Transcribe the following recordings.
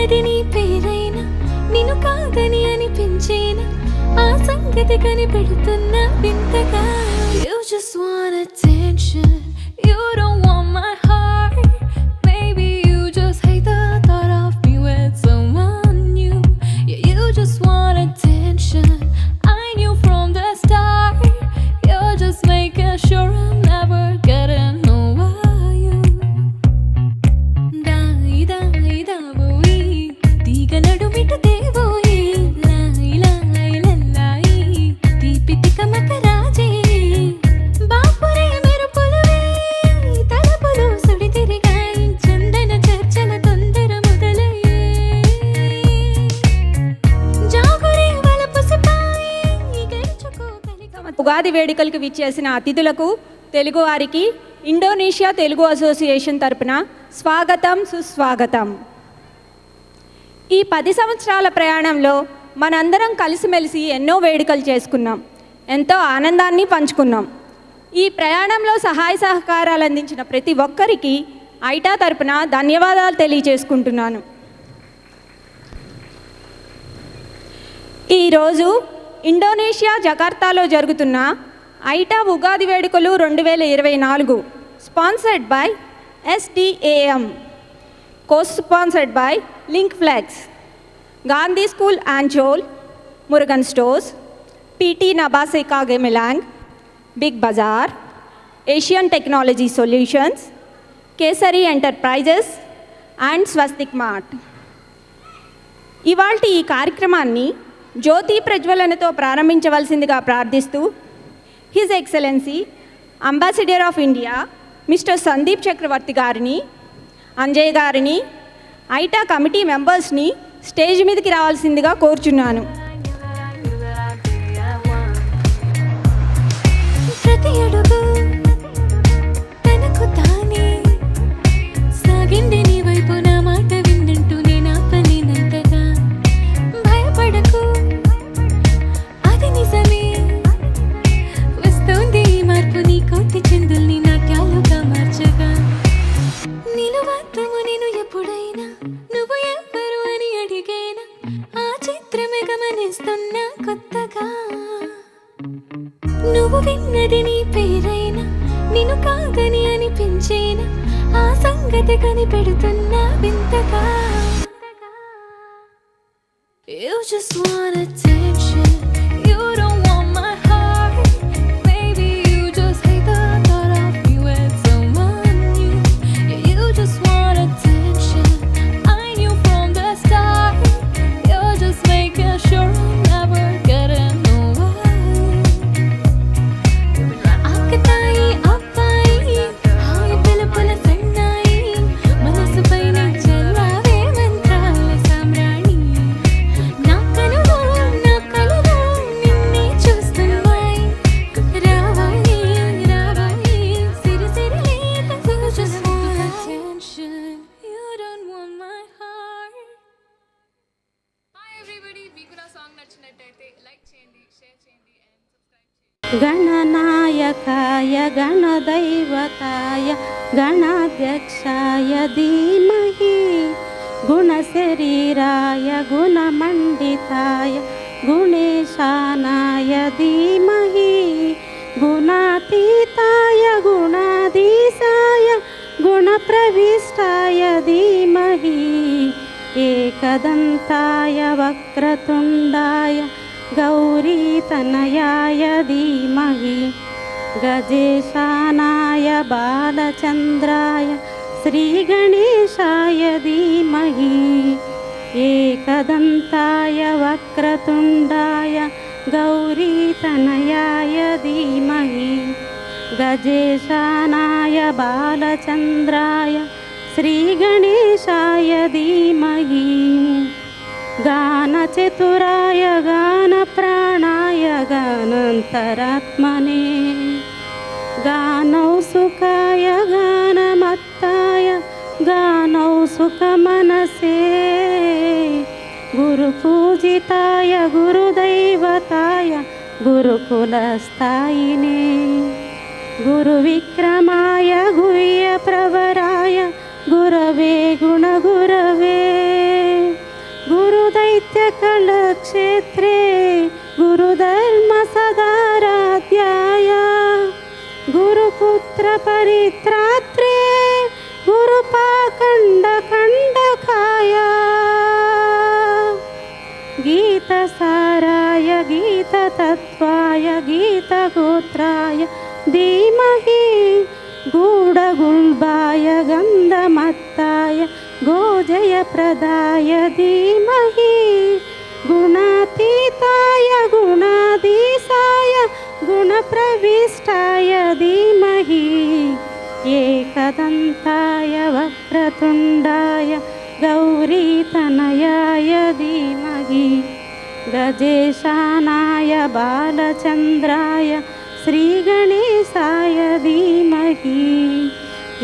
విన్నది నీ పేరైనా నిన్ను కాదని అనిపించేనా ఆ సంగతి కనిపెడుతున్నా వింతగా. You just want attention, you don't want my heart. Maybe you just hate the thought of me with someone new. Yeah, you just want attention, I knew from the start. You're just making sure I'm never getting over you. Dai dai davoi diga nadumita devoi lai lai lallai deepitika makaraje baapure merupuluve talapulu sudi tirigai chandana charchana tondara modalaye jagure valapu sipai gerchuko kalika. Ugadi వేడుకలకు విచ్చేసిన అతిథులకు తెలుగువారికి Indonesia Telugu association తరపున స్వాగతం సుస్వాగతం. ఈ 10 సంవత్సరాల ప్రయాణంలో మనందరం కలిసిమెలిసి ఎన్నో వేడుకలు చేసుకున్నాం, ఎంతో ఆనందాన్ని పంచుకున్నాం. ఈ ప్రయాణంలో సహాయ సహకారాలు అందించిన ప్రతి ఒక్కరికి ఐటా తరపున ధన్యవాదాలు తెలియజేసుకుంటున్నాను. ఈరోజు ఇండోనేషియా జకార్తాలో జరుగుతున్న ఐటా ఉగాది వేడుకలు 2024 sponsored by SDAM, co-sponsored by Link Flex, Gandhi School Anchol, Murugan Stores, PT Nabaseka Gemelang, Big Bazaar, Asian Technology Solutions, Kesari Enterprises and Swastik Mart. ఇవాల్టి ఈ కార్యక్రమాన్ని జ్యోతి ప్రజ్వలనతో ప్రారంభించవలసిందిగా ప్రార్థిస్తూ his excellency ambassador of India mister Sandeep Chakravarthy గారిని, అంజయ్ గారిని, AITA committee మెంబర్స్ని stage మీదకి రావాల్సిందిగా కోరుచున్నాను. ప్రతి అడుగు తనకు తానే సాగింది నీ వైపు నా మాట విందంటూ నేను ఆపలేనంతగా. భయపడకు అది నిజమే, వస్తుంది ఈ మార్పు నీ కోటి చెందుల్ని నాట్యాలుగా మార్చగా. నిలువత్తము నేను ఎప్పుడైనా నువ్వు ఎవ్వరు అని అడిగేనా ఆ చిత్రమే గమనిస్తున్నా కొత్తగా. నువ్వు విన్నది నీ పేరైనా నిన్ను కాదని అనిపించేనా ఆ సంగతి కనిపెడుతున్నా వింతగా. You just want attention, you don't want my heart. Maybe you just hate the thought of me with someone new. Yeah, you just want attention, I knew from the start. You're just making sure I'm never getting over you. ఆకతాయి అబ్బాయి హాయి పిలుపుల సన్నాయి మనసుపై నీ చల్లావే మంత్రాల సామ్రాణి. నా కనులు నా కలలు నిన్నే చూస్తున్నాయి. రావాలి రావాలి సిరి సిరి లేత. You just want attention, you don't want my heart. Hi everybody, మీకు నా సాంగ్ నచ్చినట్టయితే లైక్ చేయండి, షేర్ చేయండి అండ్ సబ్స్క్రైబ్ చేయండి. గణనాయకాయ గణదైవతాయ గణాధ్యక్షాయ ధీమహి గుణశరీరాయ గుణమండితాయ గుణేశానాయ ధీమహి గుణాతీతాయ గుణాధీశాయ గుణప్రవిష్టాయ ధీమహి ఏకదంతాయ వక్రతుండాయ గౌరీతనయాయ ధీమహి గజేశానాయ బాలచంద్రాయ శ్రీగణేశాయ ధీమహి ఏకదంతాయ వక్రతుండాయ గౌరీతనయాయ ధీమహి గజేశానాయ బాలచంద్రాయ శ్రీగణేశాయ ధీమహి గానచతురాయ గానప్రాణాయ గానంతరాత్మనే గానౌసుకాయ గానమత్తాయ గానౌసుకమనసే గురుపూజితాయ గురుదైవతాయ గురుకులస్థాయినే గురువిక్రమాయ గుహ్యప్రవరాయ గురవే గుణగురవే नित्यकलक्षेत्रे गुरुधर्मसदाराध्याय गुरुपुत्रपरित्रात्रे गुरुपाखण्डखण्डकाय गीतसाराय गीततत्त्वाय गीतगोत्राय धीमहि गूढगुल्बाय गन्धमत्ताय गोजयप्रदाय धीमहि गुणातीताय गुणाधीशाय गुणप्रविष्टाय धीमहि एकदन्ताय वक्रतुण्डाय गौरीतनयाय धीमहि गजेशानाय बालचन्द्राय श्रीगणेशाय धीमहि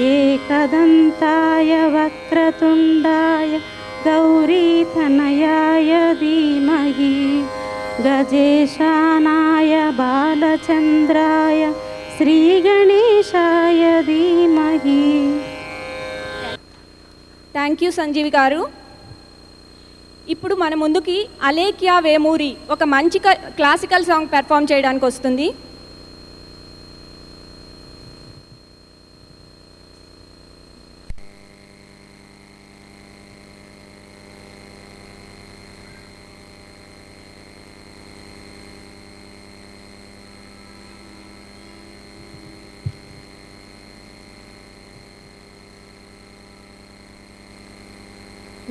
एकदन्ताय वक्रतुण्डाय गौरीतनयाय धीमहि गजेशानाय बालचन्द्राय श्रीगणेशाय धीमहि. థ్యాంక్ యూ సంజీవి గారు. ఇప్పుడు మన ముందుకి అలేఖ్యా వేమూరి ఒక మంచి క్లాసికల్ సాంగ్ పెర్ఫామ్ చేయడానికి వస్తుంది.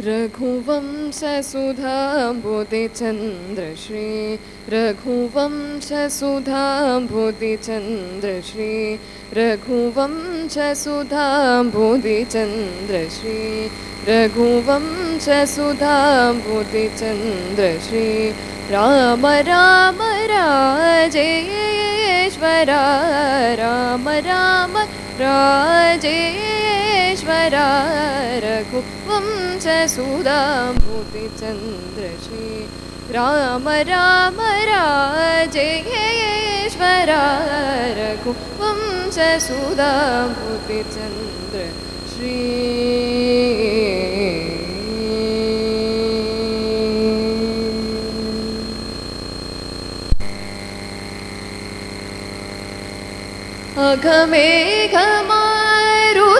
रघुवंशसुधाम्बुधिचन्द्रश्री रघुवंशसुधाम्बुधिचन्द्रश्री रघुवंशसुधाम्बुधिचन्द्रश्री रघुवंशसुधाम्बुधिचन्द्रश्री राम राम राजेश्वरा राम राम राजेश्वरा रघुवंशसुधाम्बुधिचन्द्रश्री राम राम राजेश्वरा रघुवंशसुधाम्बुधिचन्द्रश्री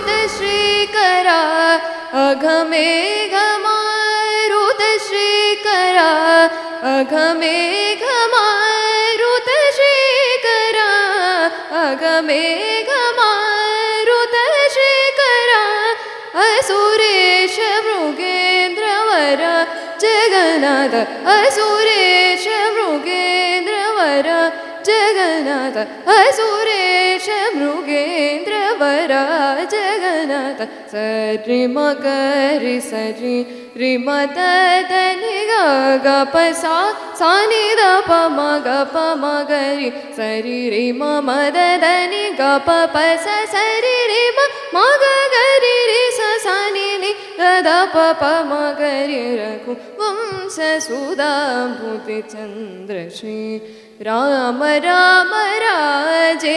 अघमेघमारुतश्रीकरा अघमेघमारुतश्रीकरा अघमेघमारुतश्रीकरा अघमेघमारुतश्रीकरा असुरेश मृगेन्द्रवर जगन्नाथ असुरेश मृगेन्द्रवर जगन्नाथ असुरेश मृगेन्द्रवर जगन्नाथ सरि मगरि सरि रि मद नि ग प सा नि द प म ग प म ग रि सरि रि म द नि ग प स सरि रि म ग ग रि रि स नि नि द प म ग रि रघुवंशसुधाम्बुधिचन्द्रश्री राम राम राजेश्वरा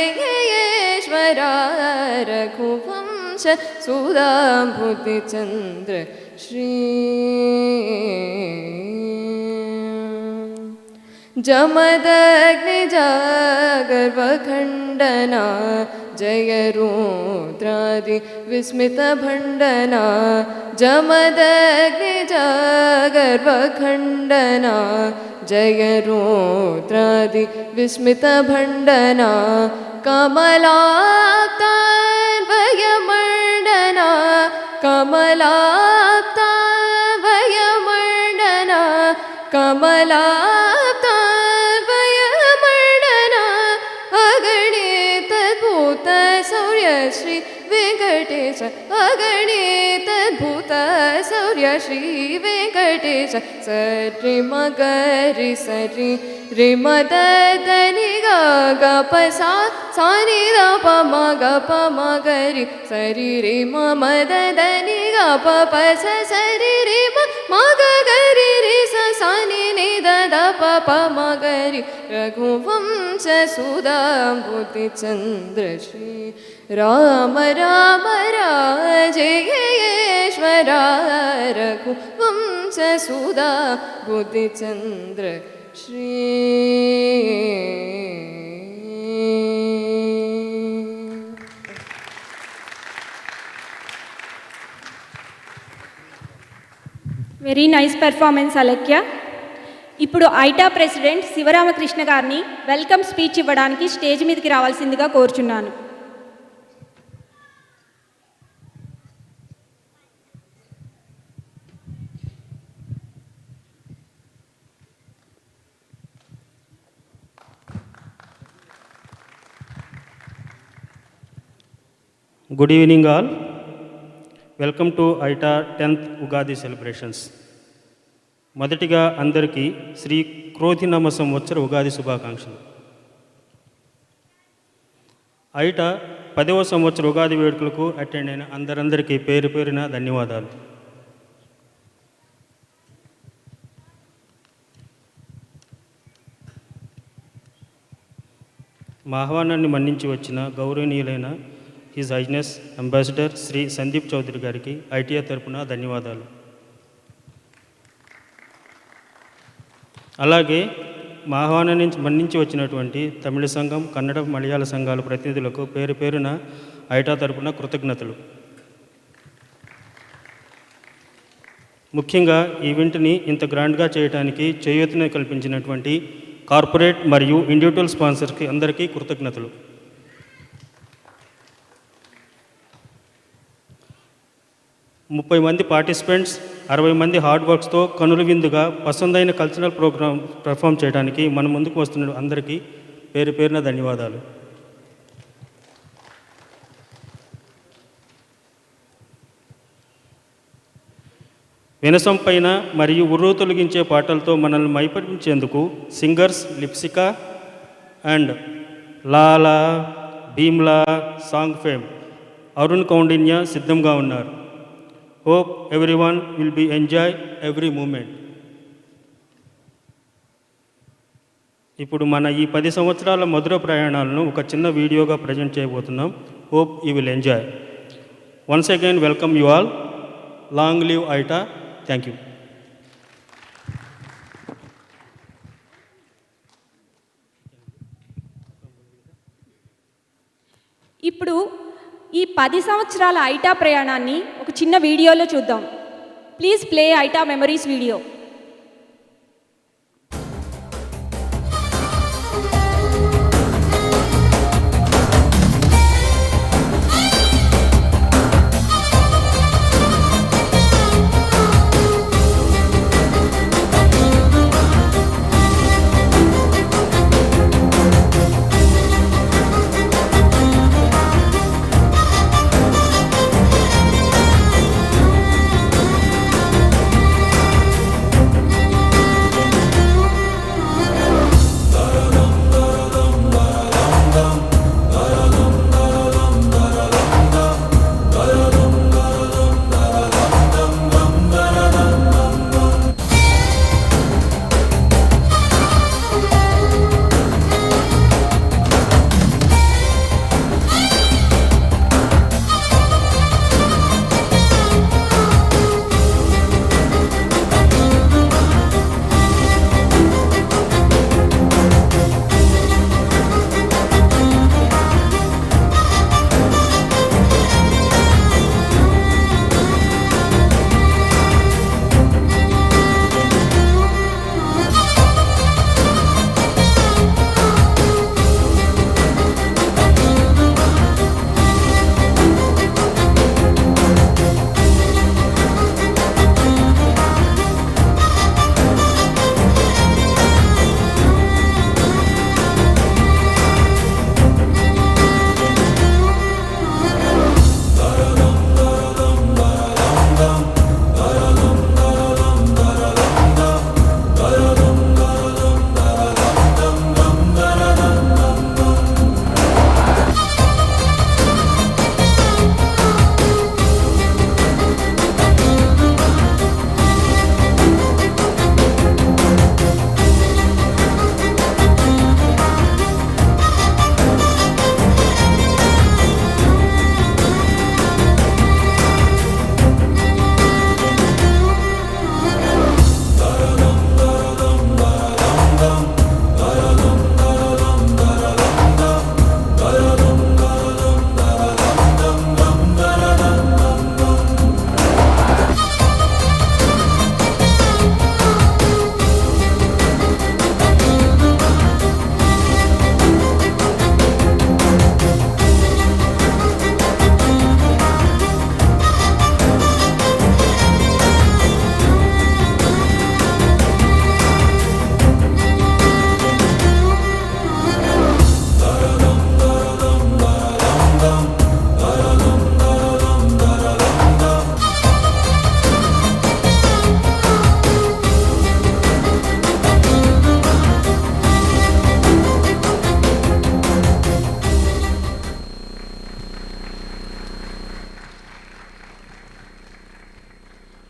रघुवंशसुधाम्बुधिचन्द्रश्री जमदग्निजागर्वखण्डना जय रुद्रादि विस्मितभण्डना जमदग्निजागर्वखण्डना जय रुद्रादि विस्मितभण्डना कमलाप्तान्वयमण्डना कमलाप्तान्वयमण्डना कमलाप्तान्वयमण्डना अगणितद्भुत शौर्य श्री वेङ्कटेश अगणितद्भुत शौर्य श्री वेङ्कटेश सरि मगरि सरि रि मद नि ग ग प सा नि द प म ग प म ग रि सरि रि म द नि ग प स सरि रि म ग ग रि रि स नि नि द प म ग रि रघुवंशसुधाम्बुधिचन्द्रश्री राम राम राजेश्वरा रघुवंशसुधाम्बुधिचन्द्रश्री సుధా బుద్ధిచంద్ర శ్రీ వెరీ నైస్ పెర్ఫార్మెన్స్ అలక్య. ఇప్పుడు ఐటా ప్రెసిడెంట్ శివరామకృష్ణ గారిని వెల్కమ్ స్పీచ్ ఇవ్వడానికి స్టేజ్ మీదకి రావాల్సిందిగా కోరుచున్నాను. Good evening all. Welcome to AITA 10th Ugadi celebrations. మొదటిగా అందరికీ శ్రీ క్రోధినామ సంవత్సర ఉగాది శుభాకాంక్షలు. ఐటా 10వ సంవత్సర ఉగాది వేడుకలకు అటెండ్ అయిన అందరందరికీ పేరు పేరున ధన్యవాదాలు. మా ఆహ్వానాన్ని మన్నించి వచ్చిన గౌరవనీయులైన his highness ambassador Shri Sandeep Chaudhary గారికి ఐటీఐ తరపున ధన్యవాదాలు. అలాగే మా ఆహ్వానాన్ని మన్నించి వచ్చినటువంటి తమిళ సంఘం, కన్నడ, మలయాళ సంఘాల ప్రతినిధులకు పేరు పేరున ఐటా తరపున కృతజ్ఞతలు. ముఖ్యంగా ఈవెంట్ని ఇంత గ్రాండ్గా చేయడానికి చేయూతను కల్పించినటువంటి కార్పొరేట్ మరియు ఇండివిజువల్ స్పాన్సర్స్కి అందరికీ కృతజ్ఞతలు. ముప్పై మంది పార్టిసిపెంట్స్, 60 మంది హార్డ్ వర్క్స్తో కనుల విందుగా పసందైన కల్చరల్ ప్రోగ్రామ్ పెర్ఫామ్ చేయడానికి మన ముందుకు వస్తున్న అందరికీ పేరు పేరున ధన్యవాదాలు. వినసం పైన మరియు ఉర్రు తొలగించే పాటలతో మనల్ని మైపరించేందుకు singers Lipsika and Lala, Bheemla, song fame Arun Koundinya సిద్ధంగా ఉన్నారు. Hope everyone will be enjoy every moment. ఇప్పుడు మన ఈ 10 సంవత్సరాల మధుర ప్రయాణాలను ఒక చిన్న వీడియోగా ప్రజెంట్ చేయబోతున్నాం. Hope you will enjoy. Once again welcome you all. Long live ITA. Thank you. ఇప్పుడు ఈ 10 సంవత్సరాల ఐటా ప్రయాణాన్ని ఒక చిన్న వీడియోలో చూద్దాం. Please play AITA memories video.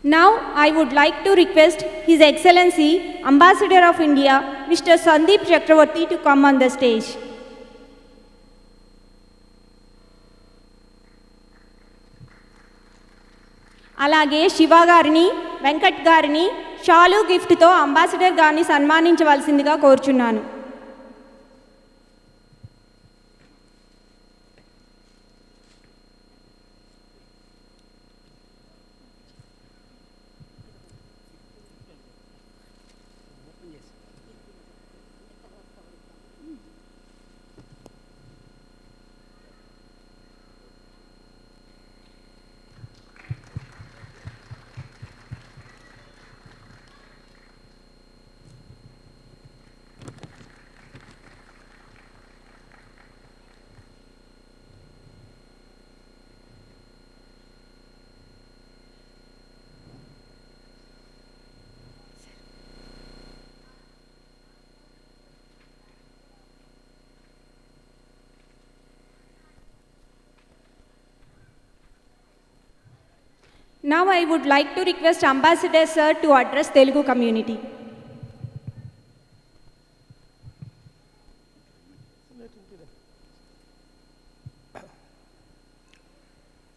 Now I would like to request His Excellency Ambassador of India, Mr. Sandeep Chakravarti to come on the stage. అలాగే శివ గారిని, వెంకట్ గారిని షాలు గిఫ్ట్తో అంబాసిడర్ గారిని సన్మానించవలసిందిగా కోరుచున్నాను. Now I would like to request Ambassador Sir to address Telugu community.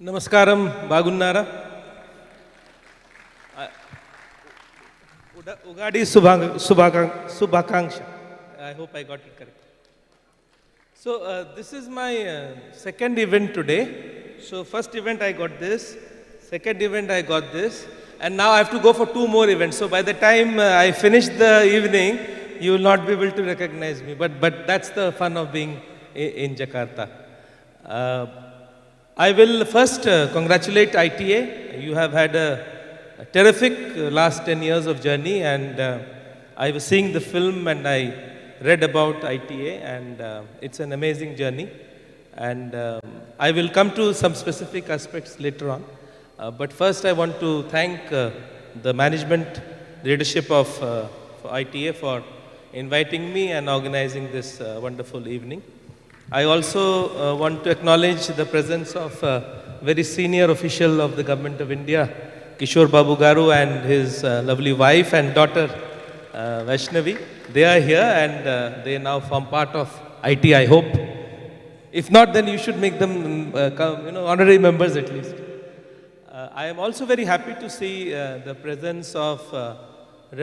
నమస్కారం, బాగున్నారా? Ugadi శుభాకాంక్ష. I hope I got it correct. So this is my second event today. So first event I got this, second event I got this, and now I have to go for 2 more events. So by the time I finish the evening, you will not be able to recognize me. But that's the fun of being in Jakarta. I will first congratulate ITA. You have had a terrific last 10 years of journey, and I was seeing the film and I read about ITA, and it's an amazing journey. And I will come to some specific aspects later on. But first I want to thank the management leadership of ITA for inviting me and organizing this wonderful evening. I also want to acknowledge the presence of a very senior official of the Government of India, Kishore Babu Garu, and his lovely wife and daughter, Vaishnavi. They are here, and they now form part of IT, I hope. If not, then you should make them honorary members at least. I am also very happy to see the presence of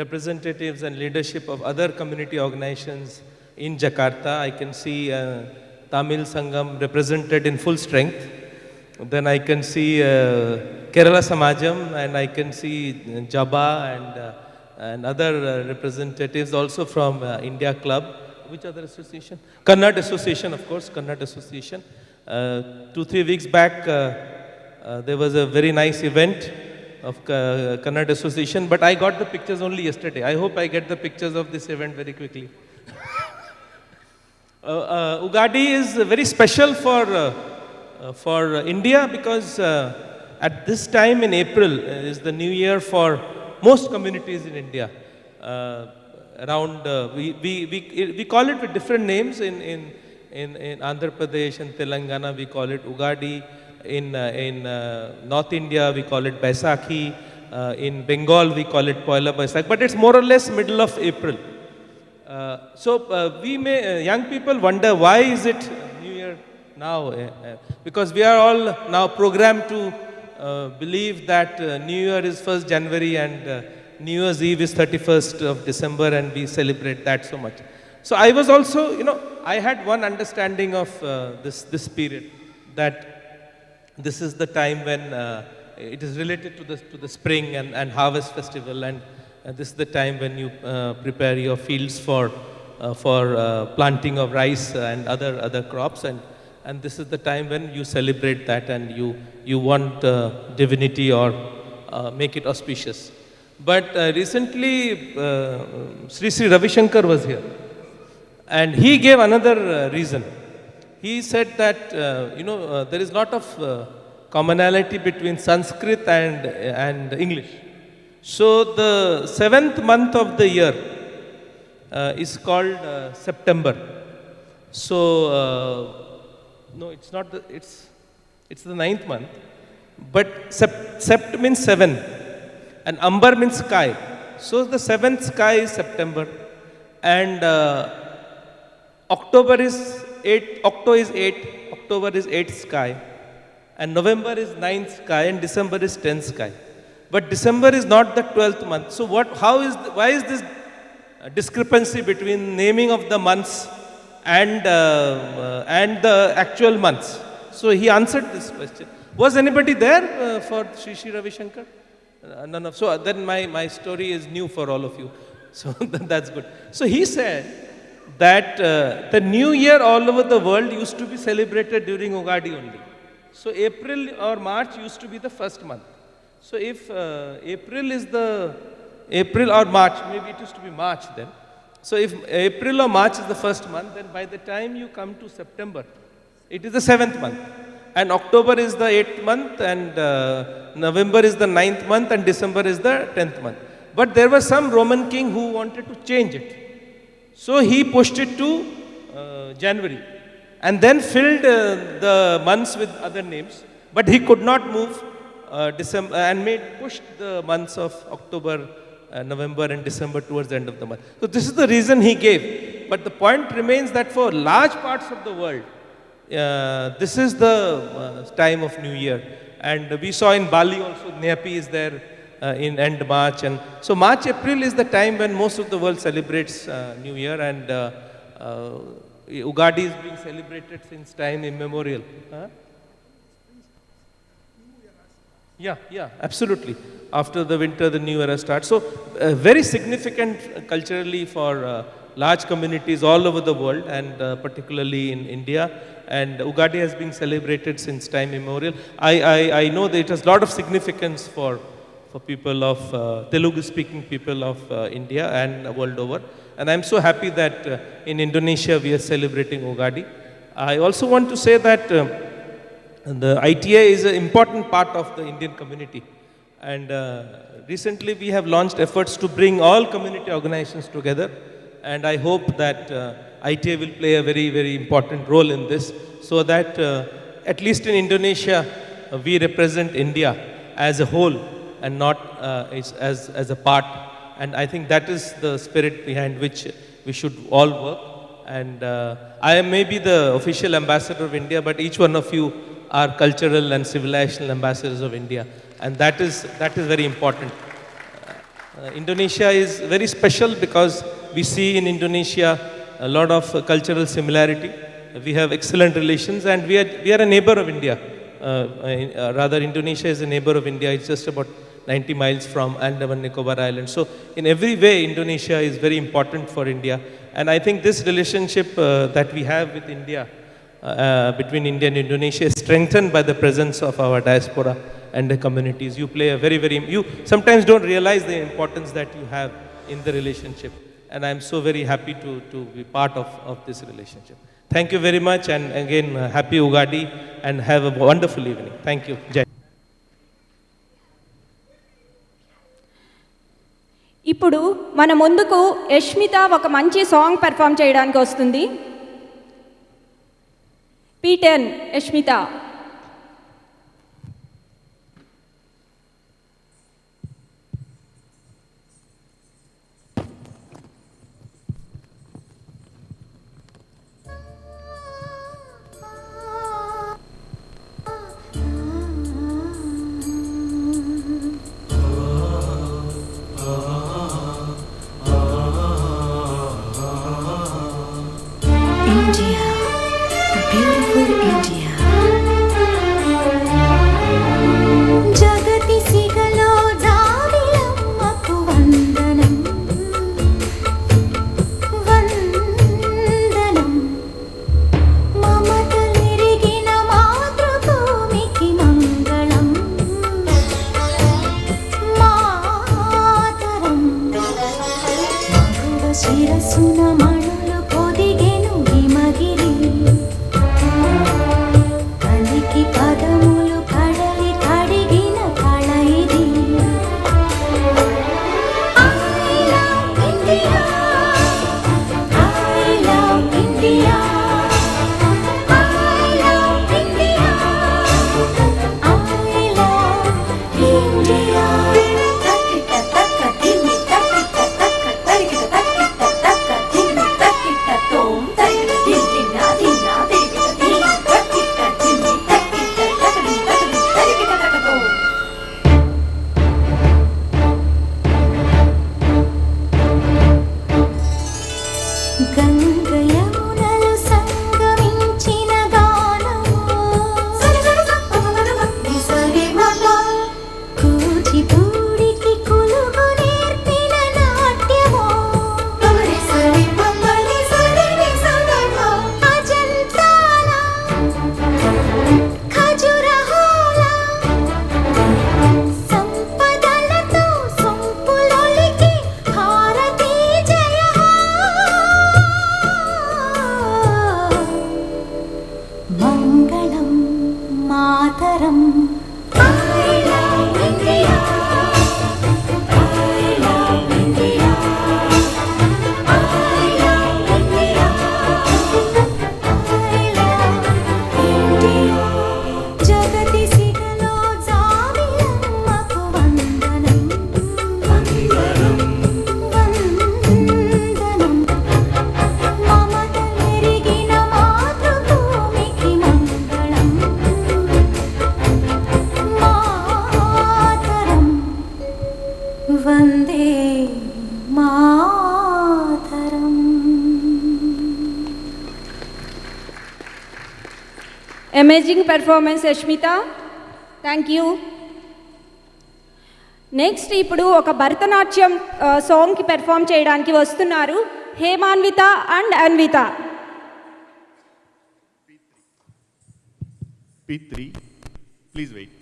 representatives and leadership of other community organizations in Jakarta. I can see Tamil Sangam represented in full strength. Then I can see Kerala Samajam, and I can see Jaba and other representatives also from India Club. Which other association? Kannada Association, of course, Kannada Association. 2-3 weeks back, there was a very nice event of Kannada Association, but I got the pictures only yesterday. I hope I get the pictures of this event very quickly. Ugadi is very special for India because at this time in April is the new year for most communities in India. We call it with different names in Andhra Pradesh and Telangana. We call it Ugadi. In North India, we call it Baisakhi. In Bengal, we call it Poila Baisakh. But it's more or less middle of April. Young people wonder, why is it New Year now? Because we are all now programmed to believe that New Year is 1st January and New Year's Eve is 31st of December, and we celebrate that so much. So I was also, I had one understanding of this period, that this is the time when it is related to the spring and harvest festival, and this is the time when you prepare your fields for planting of rice and other crops, and this is the time when you celebrate that, and you want divinity or make it auspicious. But recently, Sri Ravi Shankar was here, and he gave another reason. He said that, there is a lot of commonality between Sanskrit and English. So the 7th month of the year is called September. So, no, it's not it's the 9th month, but Sept means 7. And Ambar means sky. So the seventh sky is September. And October is 8, Octo is 8, October is 8th sky. And November is 9th sky and December is 10th sky. But December is not the 12th month. So why is this discrepancy between naming of the months and the actual months? So he answered this question. Was anybody there for Sri Sri Ravi Shankar? None of. So then my story is new for all of you. So that's good. So he said that the new year all over the world used to be celebrated during Ugadi only. So April or March used to be the first month. So if April or March, maybe it used to be March then. So if April or March is the first month, then by the time you come to September, it is the 7th month. And October is the 8th month, and November is the 9th month, and December is the 10th month. But there was some Roman king who wanted to change it. So he pushed it to January, and then filled the months with other names. But he could not move December and pushed the months of October, November and December towards the end of the month. So this is the reason he gave. But the point remains that for large parts of the world, this is the time of New Year. And we saw in Bali also, Nyepi is there in end March. And so March, April is the time when most of the world celebrates New Year. And Ugadi is being celebrated since time immemorial. Yeah, absolutely. After the winter, the new era starts. So very significant culturally for large communities all over the world, and particularly in India. And Ugadi has been celebrated since time immemorial. I know that it has a lot of significance for people of Telugu-speaking people of India and world over. And I'm so happy that in Indonesia we are celebrating Ugadi. I also want to say that the ITA is an important part of the Indian community. And recently we have launched efforts to bring all community organizations together. And I hope that ITA will play a very, very important role in this, so that at least in Indonesia, we represent India as a whole and not as a part. And I think that is the spirit behind which we should all work. And I am maybe the official ambassador of India, but each one of you are cultural and civilizational ambassadors of India. And that is very important. Indonesia is very special because we see in Indonesia a lot of cultural similarity. We have excellent relations, and we are a neighbor of India. Rather, Indonesia is a neighbor of India. It's just about 90 miles from Andaman Nicobar Island. So in every way, Indonesia is very important for India. And I think this relationship that we have with India, between India and Indonesia, is strengthened by the presence of our diaspora and the communities. You play a you sometimes don't realize the importance that you have in the relationship. And I'm so very happy to be part of this relationship. Thank you very much, and again, happy Ugadi, and have a wonderful evening. Thank you. Jai. ఇప్పుడు మన ముందుకు యష్మిత ఒక మంచి song perform చేయడానికి వస్తుంది. P10 Yashmitha. India, beautiful India. Amazing performance Yashmitha, thank you. Next ఇప్పుడు ఒక భరతనాట్యం సాంగ్కి పెర్ఫామ్ చేయడానికి వస్తున్నారు Hemanvitha and Anvitha. P3, please wait.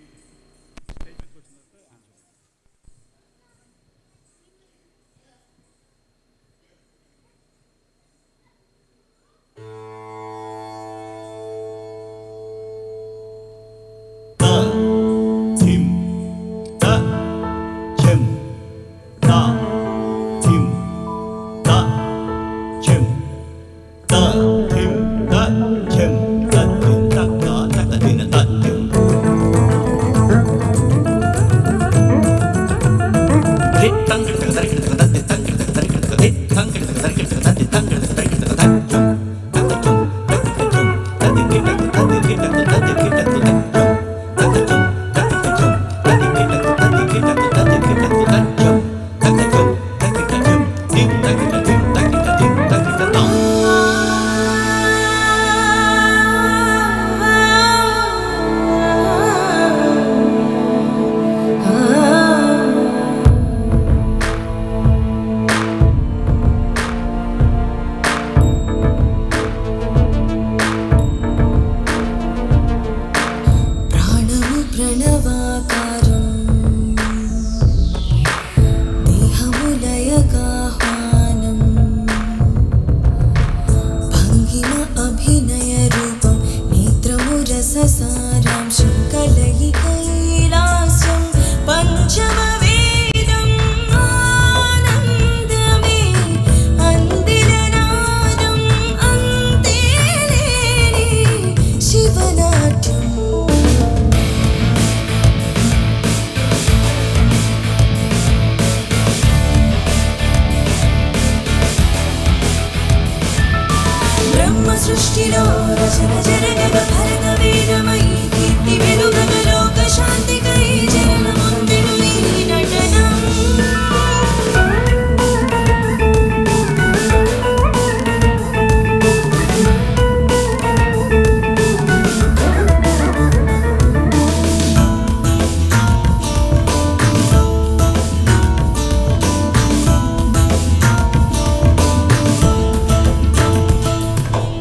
సృష్టిలో రచన జరగగ భరత వేదమై కీర్తి వెలుగగ లోక శాంతికై జనముందెను ఈ నటనం.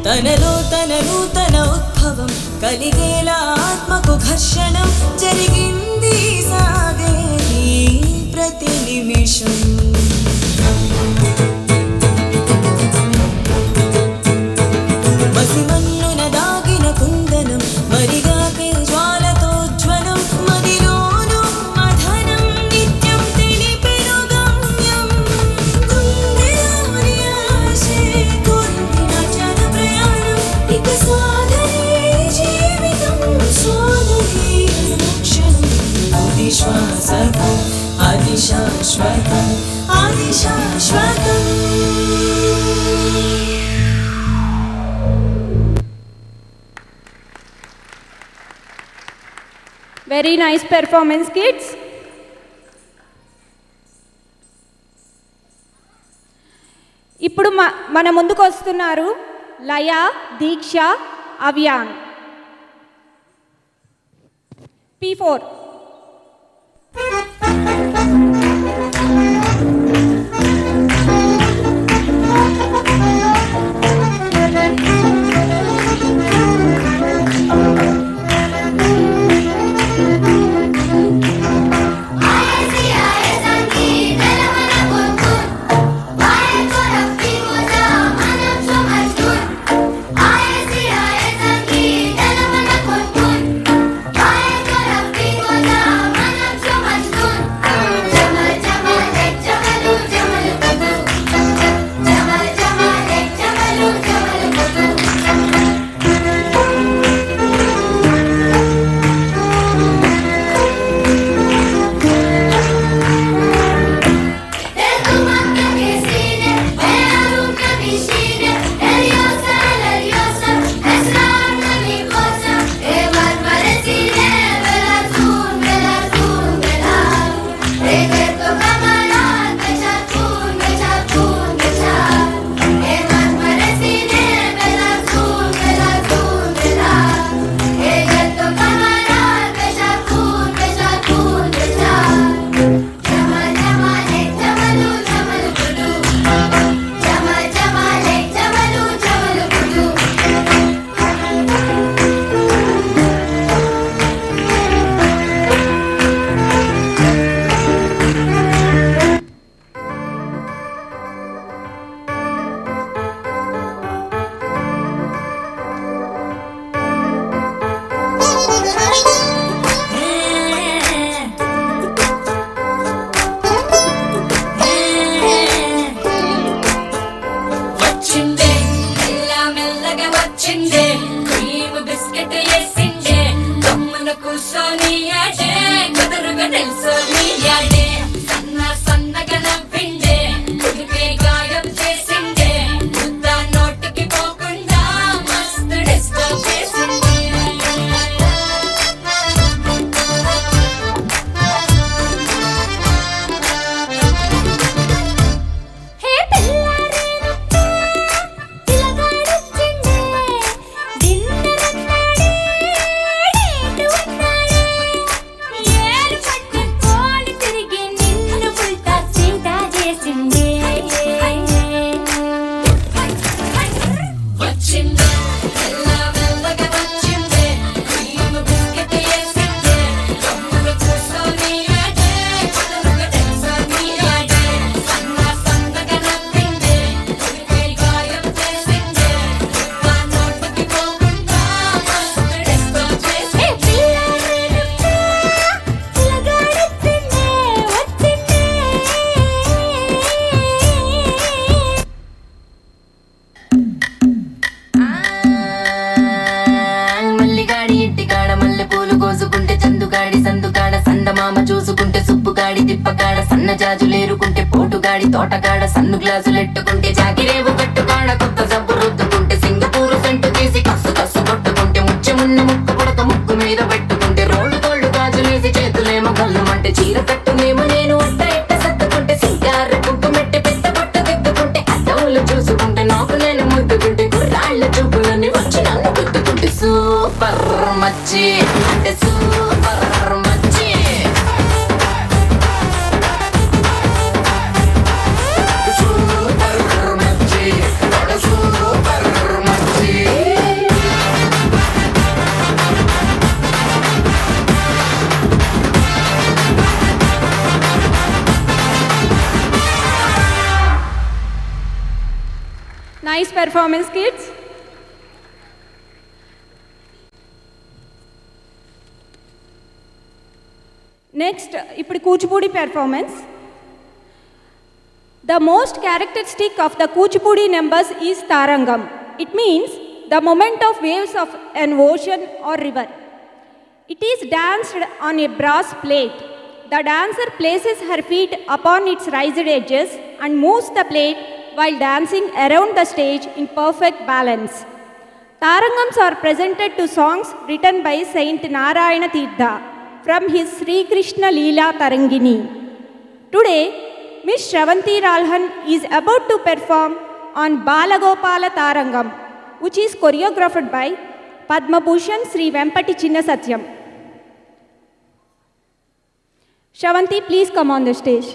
తనలో తన నూతన ఉద్భవం కలిగేలా ఆత్మకు ఘర్షణం జరిగింది సాగేది ప్రతి నిమిషం. మసిమన్నున దాగిన కుందనం మరిగాకే జ్వాలతో జ్వలం మదిలోను మధనం నిత్యం తెలిపెను గమ్యం. గుండెలోని ఆశే కోరిన జన ప్రయాణం ఇక సాగని జీవితం సాగని క్షణం. అది శ్వాసకం అది శాశ్వతం అది శాశ్వతం. Very nice performance kids. ఇప్పుడు మన ముందుకు వస్తున్నారు లయ, దీక్ష, అవ్యాన్. P4. Bye. సోషల్ మీడియానే సన్నగా నవ్విండే ఉడికే గాయం చేసిండే ముద్ద నోటికి పోకుండా మస్తు డిస్టర్బ్ చేసిండే హే పిల్లారేనప్పా పిల్లగాడొచ్చిండే డిన్నర్ అన్నాడే డేట్ ఉన్నాడే ఏలు పట్టుకొని తిరిగి నిన్ను పుల్టా సీదా చేసిండే వచ్చిండే మెల్లగా వచ్చిండే క్రీమ్ బిస్కెట్ వేసిండే కమ్ముగా చూసుకొని అడే పనులుగా తెలుసుకొని అడే సన్నగా నవ్విండే ఉడికే గాయం చేసిండే ముద్ద నోటికి పోకుండా మస్తు డిస్టర్బ్ చేసిండే పిల్లారేనప్పా పిల్లగాడొచ్చిండే వచ్చిండే మల్లిగాడి ఇంటికాడ మల్లె పూలు కోసుకుంటే చందుగాడి సందుకాడ సందమామ చూసుకుంటే సుప్పుగాడి తిప్పకాడ సన్న జాజులేరుకుంటే పోటుగాడి తోటకాడ సన్ను గ్లాసులెట్టుకుంటే జాగిరేవు కట్టుకాడ కొత్త సబ్బు రుద్దుకుంటే సింగపూరు సెంటు తీసి కస్సు కస్సు కొట్టుకుంటే ముచ్చెమున్న ముక్కు పుడక ముక్కు మీద పెట్టుకుంటే రోడ్డు తోళ్ళు గాజులేసి చేతులేమో కళ్ళుమంటే చీర కట్టునేమో నేను అట్ట ఇట్ట సత్తుకుంటే సింగార కుంకుమెట్టి పెద్ద పొట్ట దిద్దుకుంటే అద్దవులు చూసుకుంటే నాకు నేను ముద్దుకుంటే గుర్రాళ్ళ చూపులని వచ్చి నన్ను గుద్దుకుంటే సూపర్ మచ్చి అంటే సూపర్ మచ్చి సూపర్ మచ్చి సూపర్ మచ్చి నైస్ పెర్ఫార్మెన్స్ కిడ్స్. నెక్స్ట్ ఇప్పుడు Kuchipudi performance. The most characteristic of the Kuchipudi numbers is Tarangam. It means the movement of waves of an ocean or river. It is danced on a brass plate. The dancer places her feet upon its raised edges and moves the plate while dancing around the stage in perfect balance. Tarangams are presented to songs written by Saint Narayana Tirtha from his Sri Krishna Leela Tarangini. Today, Miss Shravanti Ralhan is about to perform on Balagopala Tarangam, which is choreographed by Padma Bhushan Sri Vempati Chinna Satyam. Shravanti, please come on the stage.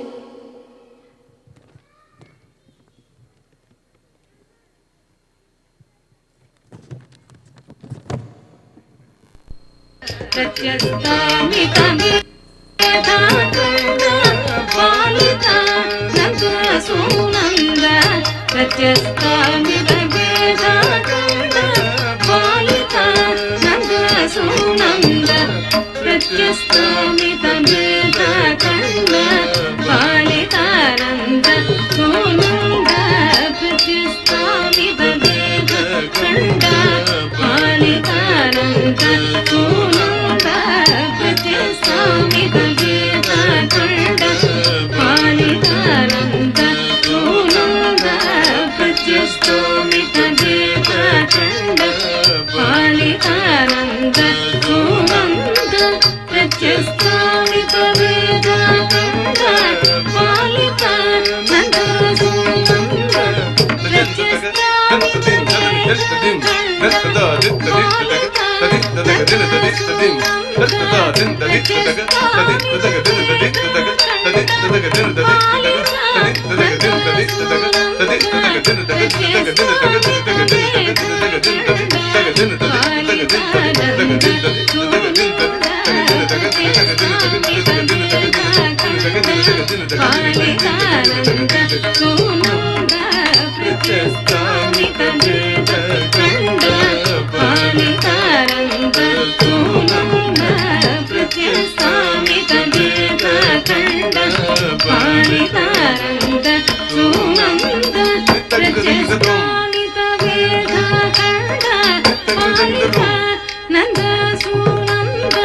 Nanda Sunanda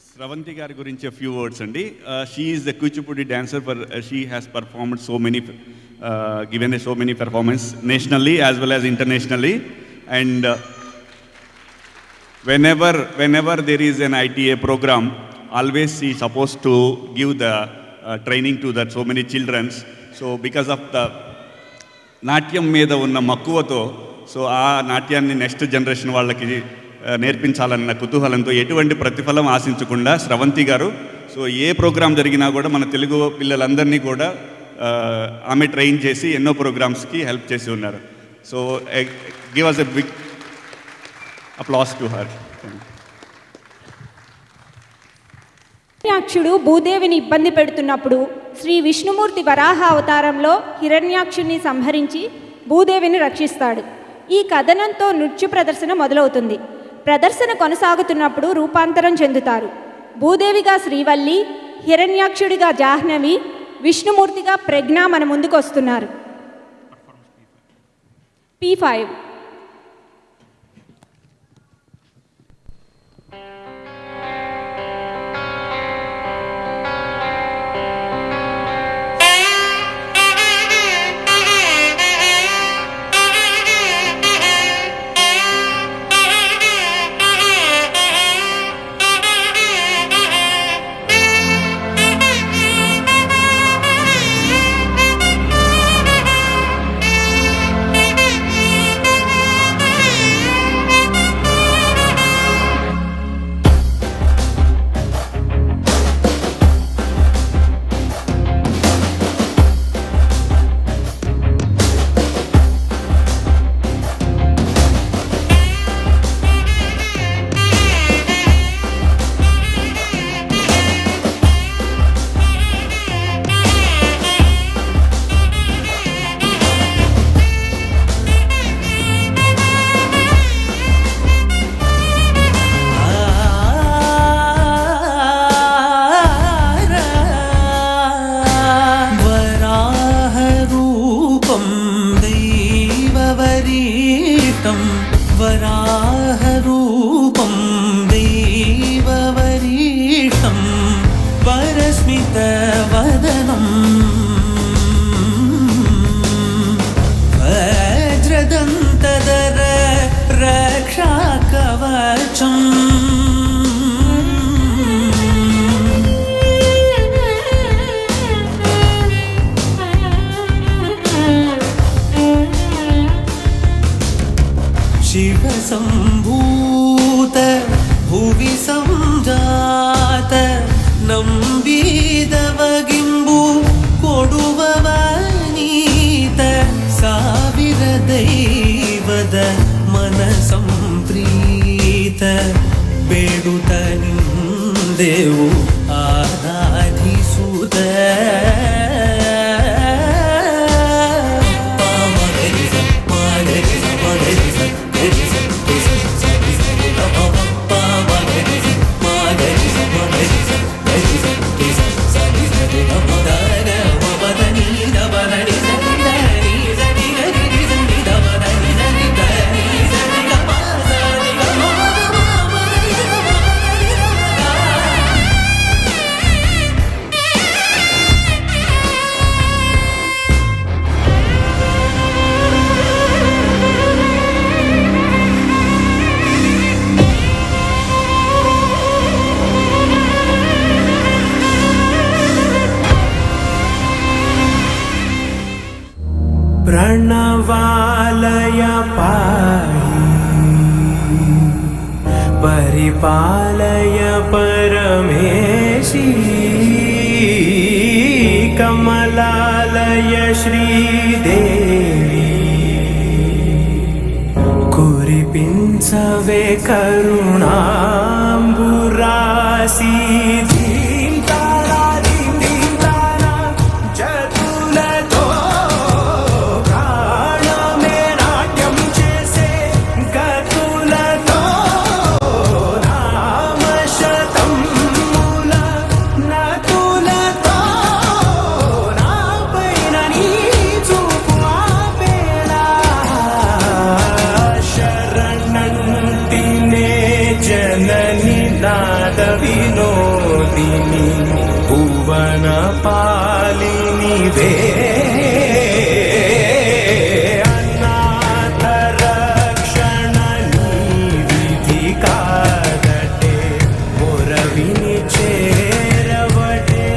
Sravanti గారి గురించి a few words అండి. She is the Kuchipudi dancer. She has performed so many, given so many performances nationally as well as internationally. And whenever there is an ITA program, always she is supposed to give the training to that so many children. So because of the నాట్యం మీద ఉన్న మక్కువతో so ఆ నాట్యాన్ని next generation వాళ్ళకి నేర్పించాలన్న కుతూహలంతో ఎటువంటి ప్రతిఫలం ఆశించకుండా స్రవంతి గారు so ఏ programme జరిగినా కూడా మన తెలుగు పిల్లలందరినీ కూడా ఆమె ట్రైన్ చేసి ఎన్నో ప్రోగ్రామ్స్కి హెల్ప్ చేసి ఉన్నారు. So give us a big applause to her. హిరణ్యాక్షుడు భూదేవిని ఇబ్బంది పెడుతున్నప్పుడు శ్రీ విష్ణుమూర్తి వరాహ అవతారంలో హిరణ్యాక్షుణ్ణి సంహరించి భూదేవిని రక్షిస్తాడు. ఈ కథనంతో నృత్య ప్రదర్శన మొదలవుతుంది. ప్రదర్శన కొనసాగుతున్నప్పుడు రూపాంతరం చెందుతారు. భూదేవిగా శ్రీవల్లి, హిరణ్యాక్షుడిగా జాహ్నవి, విష్ణుమూర్తిగా ప్రజ్ఞ మన ముందుకు వస్తున్నారు. P5. वराहरूपं देववरीशं वरस्मितवदनं वज्रदन्तधर रक्षाकवचम् शिवसम्भूत भुवि संजात नम्बीदवगिम्बु कोडुववनीत ಸಾವಿರ ದೈವದ ಮನಸಂಪ್ರೀತ ಬೇಡುತ್ತ ನಿಂದೆವು ಆರಾಧಿಸುತ್ತ प्रणवालय पाहि परिपालय परमेशी कमलालय श्रीदेवी कुरिपिंचवे करुणांबुरासी विनोदिनी भुवन पालिनी वे अनाथ रक्षण विधि कादटे मोरविनि चेरवटे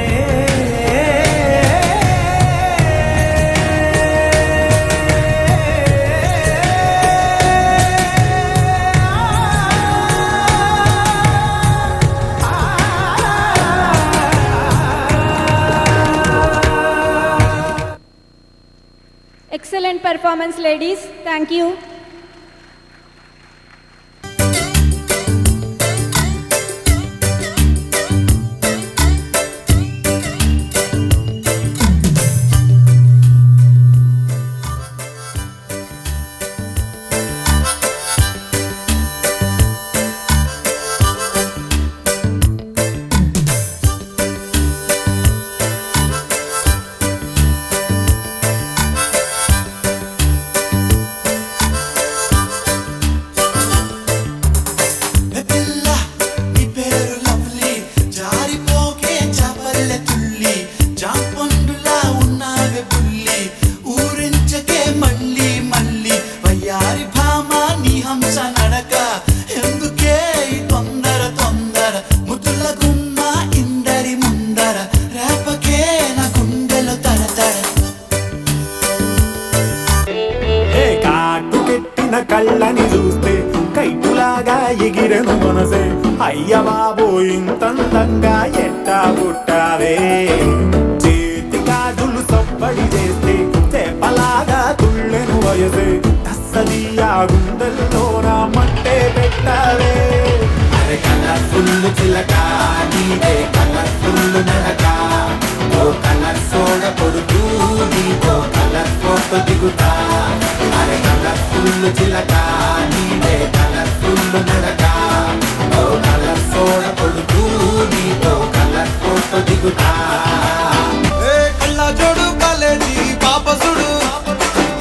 Excellent performance, ladies. Thank you. నిండిన కళ్ళని చూస్తే కైటులాగా ఎగిరెను మనసే అయ్య బాబో ఇంతందంగా ఎట్టా పుట్టావే చేతి గాజులు సవ్వడి చేస్తే చేపలాగా తుళ్ళెను వయసే తస్సది ఆ గుండెల్లో నా మట్టే పెట్టావే అరే కలర్ఫుల్ చిలక నీదే కలర్ఫుల్ నడక ఓ కలర్ సోడ కొడుతూ నీతో కలర్ ఫోటో దిగుతా అరే కలర్ఫుల్ చిలక నీదే కలర్ఫుల్ నడక ఓ కలర్ సోడ కొడుతూ నీతో కలర్ ఫోటో దిగుతా కళ్ళ జోడు కాలేజీ పాపసుడు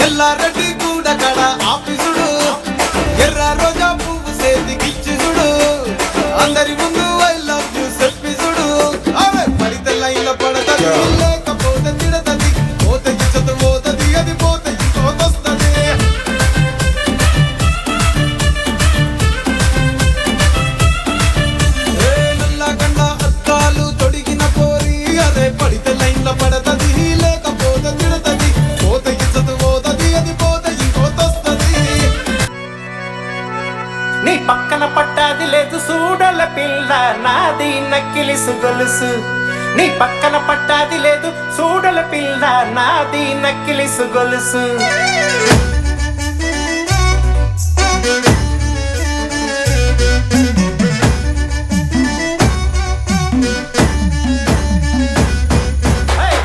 ఎల్లారెడ్డి కూడా కడ ఆఫీసుడు ఎర్ర రోజా పువ్వు సేతికిచ్చి చూడు అందరి ముందు ఐ లవ్ యూ సెల్ఫీ చూడు అరే పడితే లైన్ల పడతది లేకపోతే తిడతది పోతే ఇచ్చదు పోతది అది పోతే ఇంకోతొస్తది నల్ల కండ అద్దాలు తొడిగిన పోరి అదే పడితే లైన్ల పడతది లేకపోతే తిడతది పోతే ఇచ్చదు పోతది అది పోతే ఇంకోతొస్తది నీ పక్కన పట్టాది లేదు సూడల పిల్ల నాది నక్కిలిసు గొలుసు నీ పక్కన పట్టాది లేదు సూడల పిల్ల నాది నక్కిలిసు గొలుసు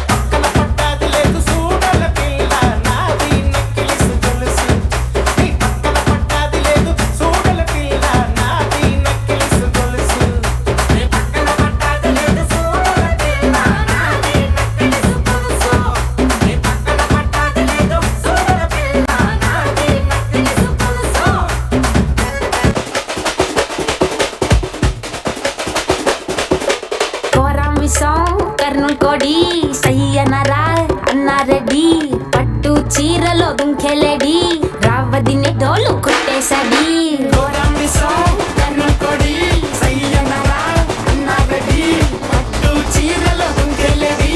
పక్కన పట్టాది లేదు సూడల పిల్ల నాది నక్కిలిసు గొలుసు నీ పక్కన పట్టాది లేదు సూడల పిల్ల నాది నక్కిలిసు గొలుసు నీ పక్కన పట్టాది లేదు సూడల పిల్ల నాది నక్కిలిసు గొలుసు నీ పక్కన పట్టాది లేదు సూడల పిల్ల నాది నక్కిలిసు గొలుసు కోరం విషం కర్నూల్ కోడి సయ్యనరా అన్నారెడ్డి పట్టు చీరలో దుంకెలేడి రావదిని డోలు కొట్టేసడి కోరం విషం కర్నూల్ కోడి సయ్యనరా అన్నారెడ్డి పట్టు చీరలో దుంకెలేడి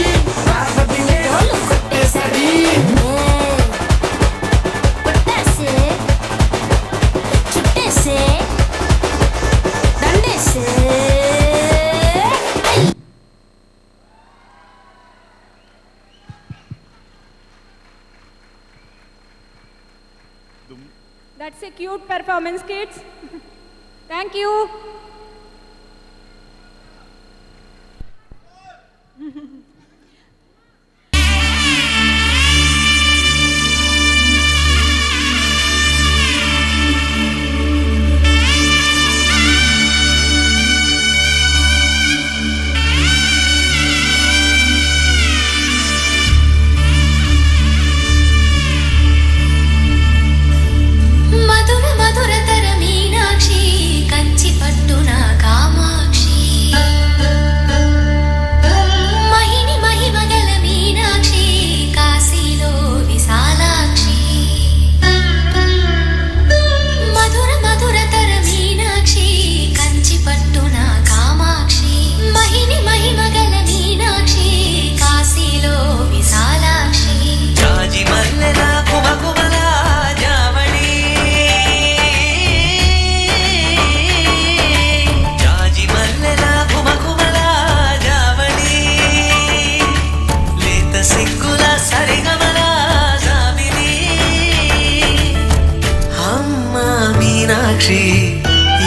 రావదిని డోలు కొట్టేసడి కొట్టేసే చుట్టేసే దండేసే That's a cute performance, kids. Thank you. మధుర మధురతర మీనాక్షి కంచి పట్టున కామాక్షి మహిని మహిమగల మీనాక్షి కాశీలో విశాలాక్షి మధుర మధురతర మీనాక్షి కంచి పట్టున కామాక్షి మహిని మహిమగల మీనాక్షి కాశీలో విశాలాక్షి జాజి మల్లెల కుమకుమల జావళి జాజి మల్లెల కుమకుమల జావళి లేత సిగ్గుల సరిగమల జాబిలి అమ్మ మీనాక్షి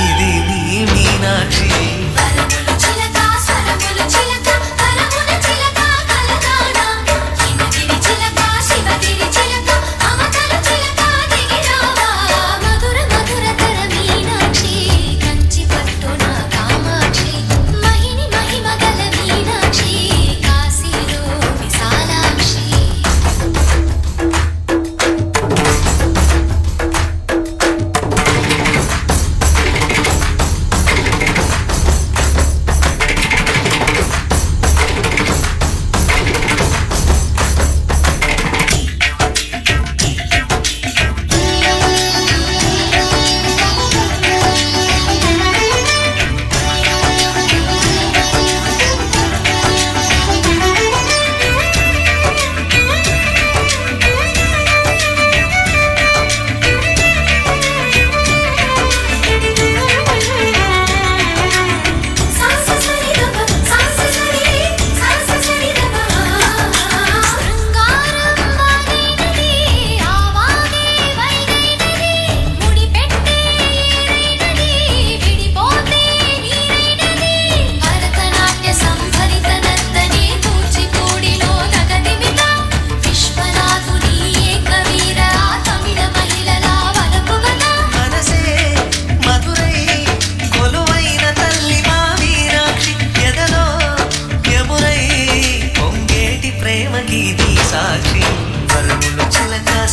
ఇది నీ మీనాక్షి వరములు చిలక స్వరములు చిలక కరముల చిలక కలగాన హిమగిరి చిలక శివగిరి చిలక అవతల చిలక దిగిరావా మధుర మధురతర మీనాక్షి కంచి పట్టున కామాక్షి మహిని మహిమగల మీనాక్షి కాశీలో విశాలాక్షి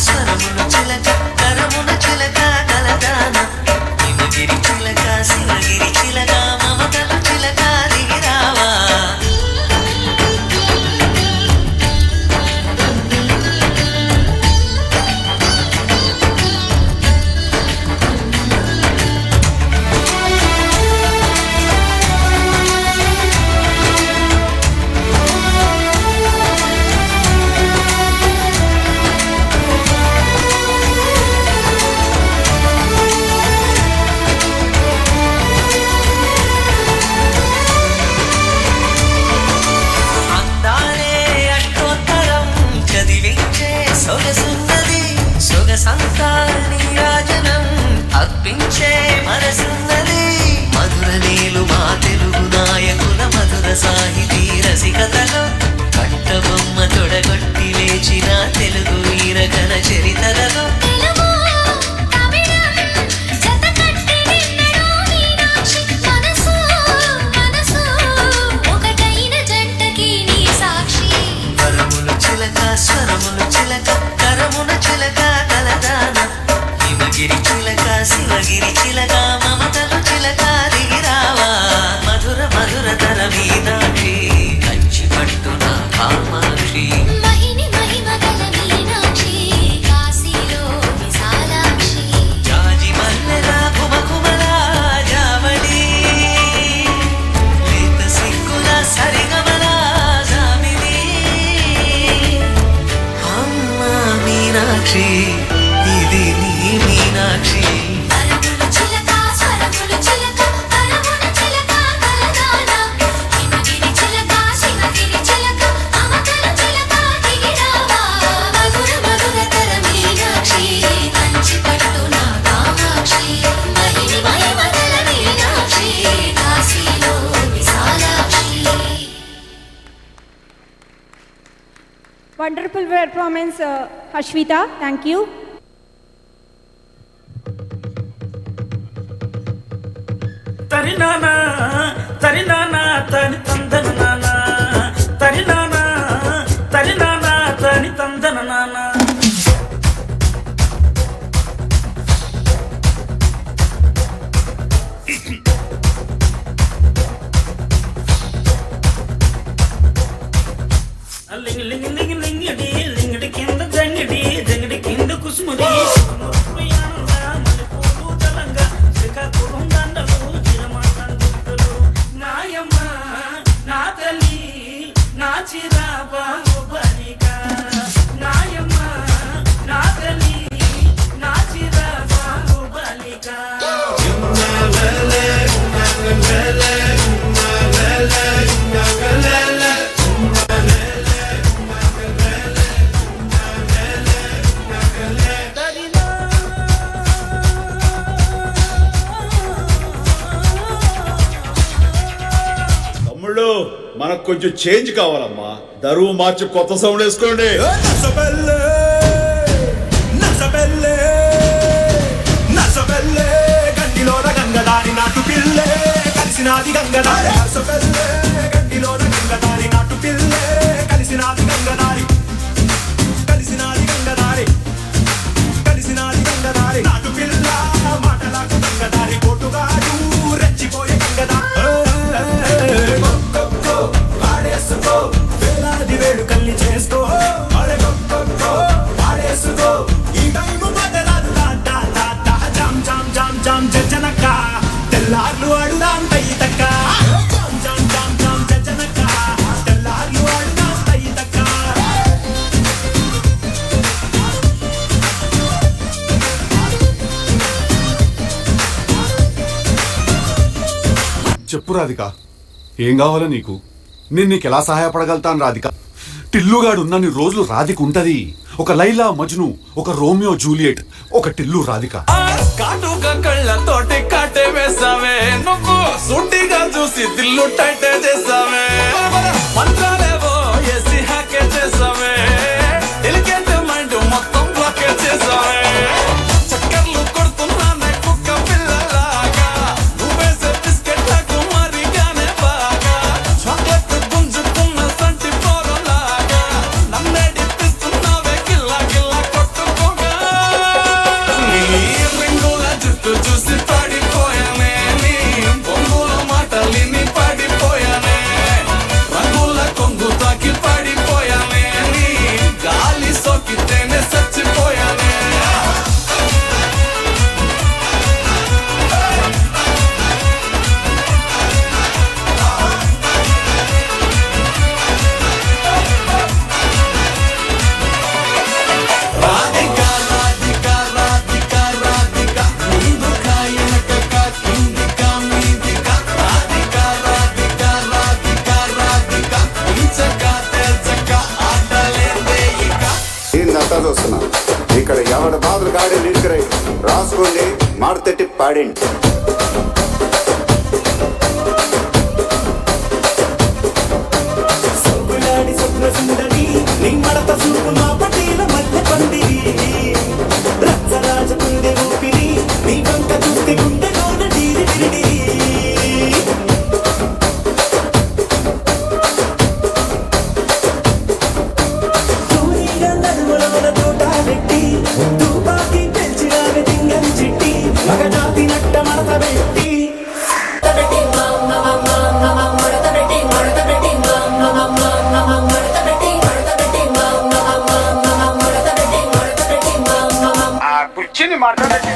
స్వరములు చిలక కరమున చిలక కలదాన హిమగిరి చిలక శివగిరి చిలక మమతలు చిలక దిగిరావా సొగసున్నది సొగసంతా నీరాజనం అర్పించే మనసున్నది మధుర నీలు మా తెలుగు నాయకుల మధుర సాహితీ రసికతలో కట్టబొమ్మ తొడగొట్టి లేచిన తెలుగు వీరగణ చరితలలో స్వరములు చిలక కరమున చిలక కలదాన హిమగిరి చిలక శివగిరి చిలక మమతలు చిలక దిగిరావా మధుర మధుర తర మీనాక్షి కంచి పట్టున కామాక్షి మహిని మహిమగల మీనాక్షి కాశీలో విశాలాక్షి జాజి మల్లెల కుమకుమల జావళి లేత సిగ్గుల సరిగమల మీనాక్షి ఇది నీ Meenakshi Wonderful performance, Ashwita. Thank you. తరినానా తరినానా తని తందన నానా తరినానా తరినానా తని తందన నానా లింగి లింగి లింగి లింగిడి లింగిడి కింద జంగిడి జంగిడి కింద కుసుముడి మల్లెపూలు జలంగా శ్రీకాకుళం దండలు చిరమాటలు నాయమ్మ నా తల్లి నా చిరాబాబు బలిక నాయమ్మ నా తల్లి నా చిరాబాబు బలిక మనకు కొంచెం చేంజ్ కావాలమ్మా దరువు మార్చి కొత్త సౌండ్ వేసుకోండి గండిలోన గంగదారి నాటు పిల్లే కలిసినాది గంగదారి గండిలోన గంగదారి నాటు పిల్లే కలిసినాది గంగదారి కలిసినాది గంగదారి కలిసినాది గంగదారి నాటు పిల్ల మాటలకు గంగదారి కోటుగాడు రెచ్చిపోయే గంగదారి వేలాది వేడుకల్ని చేసుకో పాడేసుకో ఈ టైము బదలాదు జామ్ జామ్ జామ్ జామ్ జనక తెల్లార్లు అడుదాం తయ్యి తక్క జామ్ జామ్ జామ్ జామ్ జనక తెల్లార్లు అడుదాం తయ్యి తక్క చెప్పు రాధిక ఏం కావాలో నీకు నేను నీకు ఎలా సహాయపడగలుగుతాను రాధిక టిల్లుగాడు ఉన్నన్ని రోజులు రాధిక ఉంటది ఒక లైలా మజ్ను ఒక రోమియో జూలియట్ ఒక టిల్లు రాధిక కాటుక కళ్ళతోటి కాటే వేసావే నువ్వు సుట్టిగా చూసి దిల్లు టైటే చేసావే మంత్రాలేవో ఏసి హ్యాకే చేసావే ఎలిగెంట్ మైండ్ మొత్తం బ్లాకే చేసావే చక్కర్లు కొడుతున్నానే కుక్క పిల్లలాగా నువ్వేసే బిస్కెట్ నాకు మరిగానే బాగా చాక్లెట్ గుంజుకున్న సంటి పోరలాగా నన్నేడిపిస్తున్నావే గిల్లా గిల్లా కొట్టుకో ఇక్కడ ఎవడ బాధలు గాడి లిరికరై రాసుకోండి మాడతెట్టి పాడండి. సొగ్గులాడి స్వప్న సుందరి నీ మడత చూపు మా పటీల మధ్య పందిరి రచ్చరాజ కుందె ఊపిరి నీ వంక చూస్తే గుండెలోన డీరి డిరిడి. సూరిగా నడుములోన తోటాలెట్టి తుపాకి పెంచినావి దింగం చిట్టి మగజాతి నట్ట మడత పెట్టి కుర్చీని మాట్లాడండి.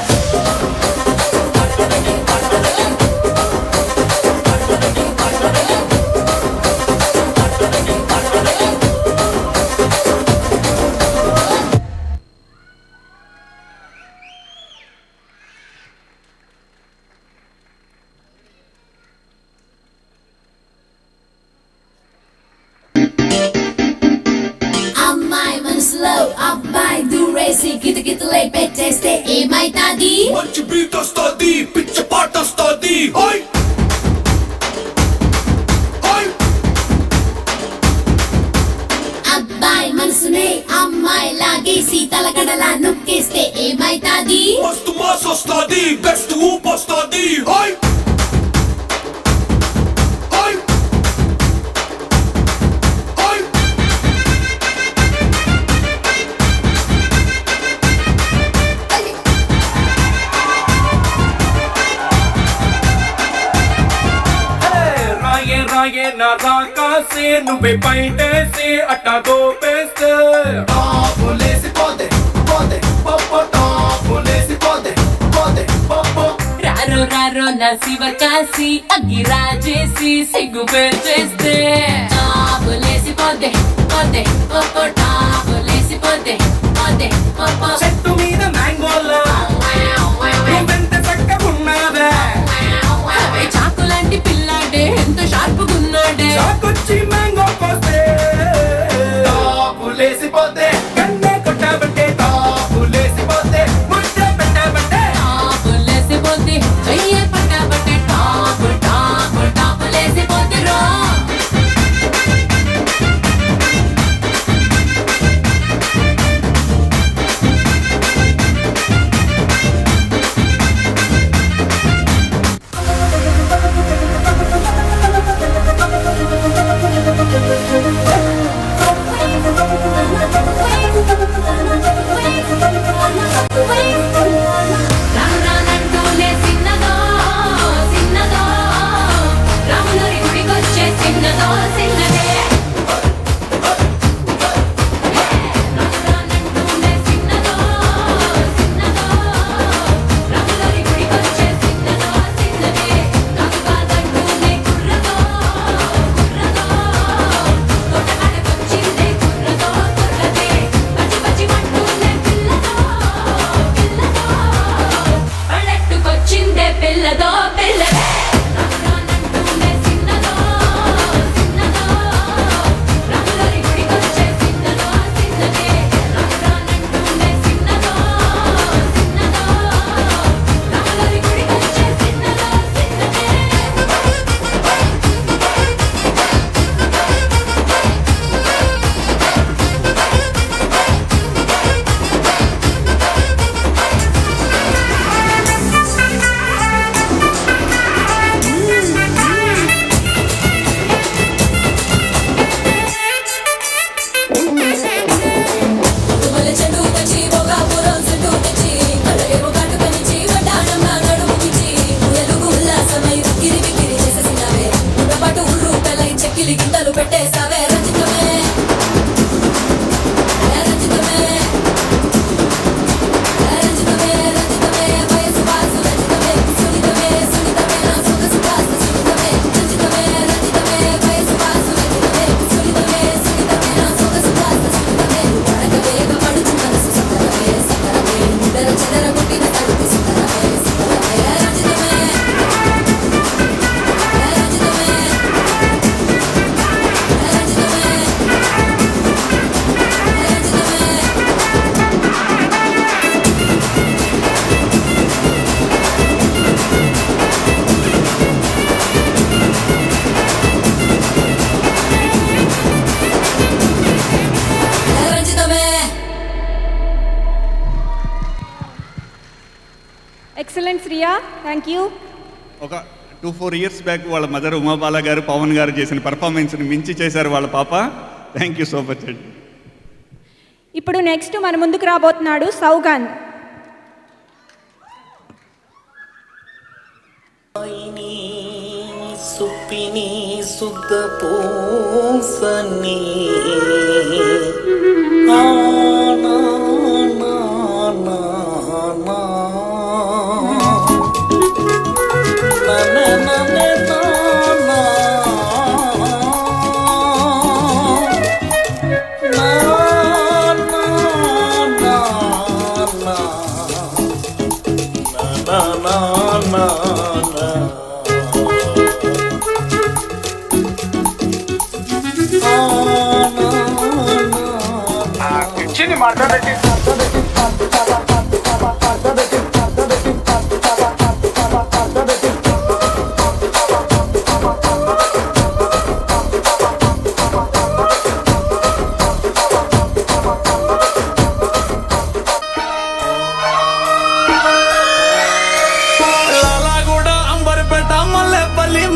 అమ్మాయి మనసులో అబ్బాయి దూరేసి కితకితలై పెట్టేస్తే ఏమైతాది? మంచి బీట్ వస్తుంది, పిచ్చ పాట వస్తుంది. అబ్బాయి మనసునే అమ్మాయి లాగేసి తలగడలా నొక్కేస్తే ఏమైతాది? మస్తు మాస్ వస్తుంది, బెస్ట్ ఊప్ వస్తుంది. రాయే నా రాకాసే నువ్వే పైటేసి అట్టా దోపేస్తే టాపులేసి పోతే పోతే పప్పో టాపులేసి పోతే పోతే పప్పో. రారో రారో నా శివ కాసి అగ్గి రాజేసి సిగ్గు పెట్టేస్తే టాపులేసి పోతే పోతే పప్పో టాపులేసి పోతే పోతే పప్పో. చెట్టు మీద మ్యాంగోలా నువ్వెంత చక్కగున్నావే చాకు లాంటి పిల్లాడే ఎంత షార్పుగున్నాడే చాకొచ్చి మ్యాంగో కోస్తే టాపులేసి పోతే కన్నే కొట్టాబట్టే టాపులేసి పోతే ముద్ద పెట్టాబట్టే టాపులేసి పోతే చెయ్యే పట్టాబట్టే టాపు టాపు టాపులేసి పోతే రో. Excellent Shriya, thank you. ఒక 2-4 ఇయర్స్ బ్యాక్ వాళ్ళ మదర్ ఉమాబాల గారు, పవన్ గారు చేసిన పర్ఫార్మెన్స్ని మించి చేశారు వాళ్ళ పాప. థ్యాంక్ యూ సో మచ్ అండి. ఇప్పుడు నెక్స్ట్ మన ముందుకు రాబోతున్నాడు సౌగంధ్. సుప్పిని శుద్ధ పోసని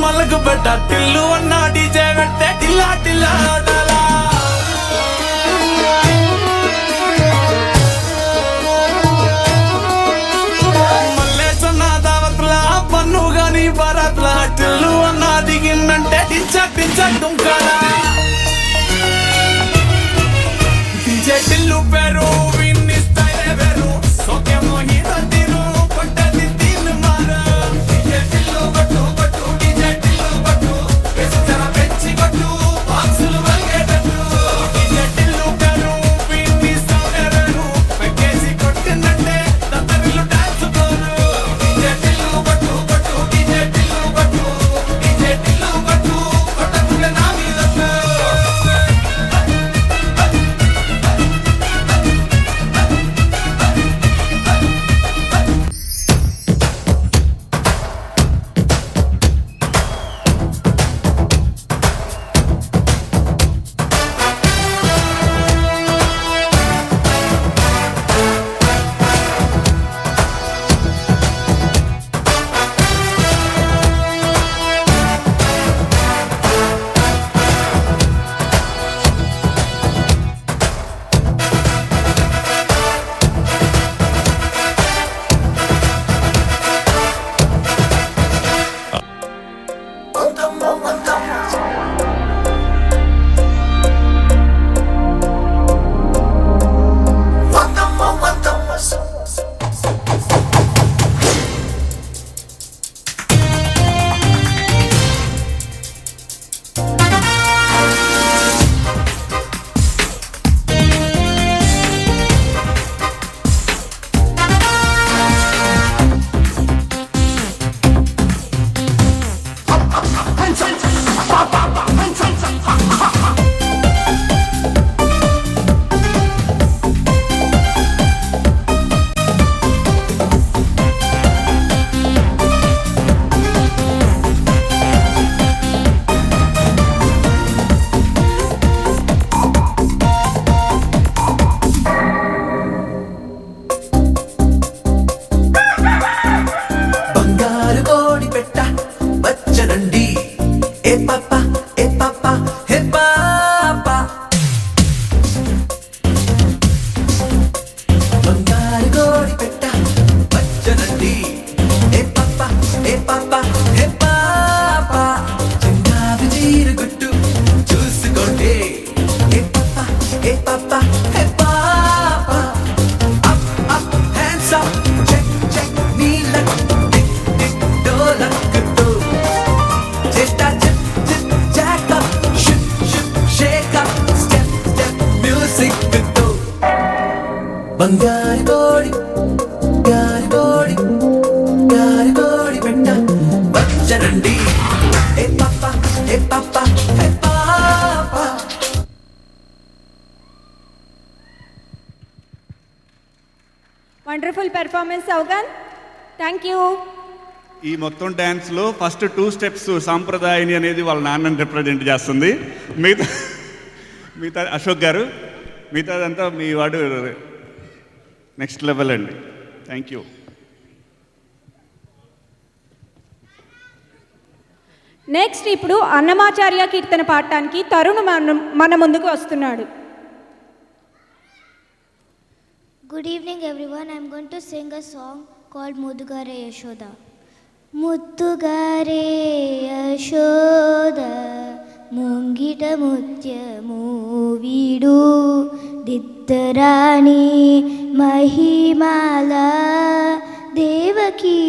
మలకు పెట్ట టిల్లు అన్న డీజే పెట్టే టిల్లా టిల్లా మల్లేసన్న దావత్ల పన్ను గాని బరాత్ల టిల్లు అన్న దిగిందంటే టించక్ టించక్ దుంకాలా డీజే టిల్లు పేరు విన్ని స్టైల్ వేరు సోకే మోహిత తీరు కొట్టది తీన్ మారా డీజే టిల్లు కొట్టు బంగారు కోడి గారి కోడి గారి కోడి పెట్ట వచ్చనండి ఏ పాప ఏ పాప ఏ పాప. Wonderful performance Saugandh, thank you. ఈ మొత్తం డ్యాన్స్లో ఫస్ట్ 2 స్టెప్స్ సాంప్రదాయని అనేది వాళ్ళ నాన్నని రిప్రజెంట్ చేస్తుంది. మిగతా అశోక్ గారు, మిగతాదంతా మీ వాడు నెక్స్ట్ లెవెల్ అండి. Thank you. నెక్స్ట్ ఇప్పుడు అన్నమాచార్య కీర్తన పాడటానికి తరుణ్ మన ముందుకు వస్తున్నాడు. Good evening everyone. I am going to sing a song called Mudugare Yashoda. Muddugare Yashoda Mungita Mutyamo Vidu Diddarani Mahimala Devaki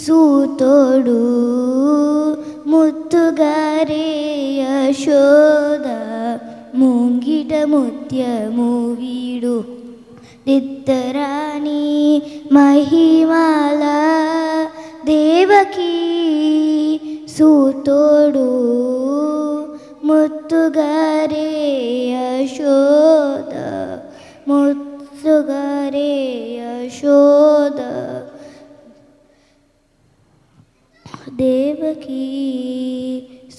Sutodu Muddugare Yashoda Mungita Mutyamo Vidu Diddarani Mahimala Devaki Sutodu Muddugare Yashoda Muddugare Yashoda Devaki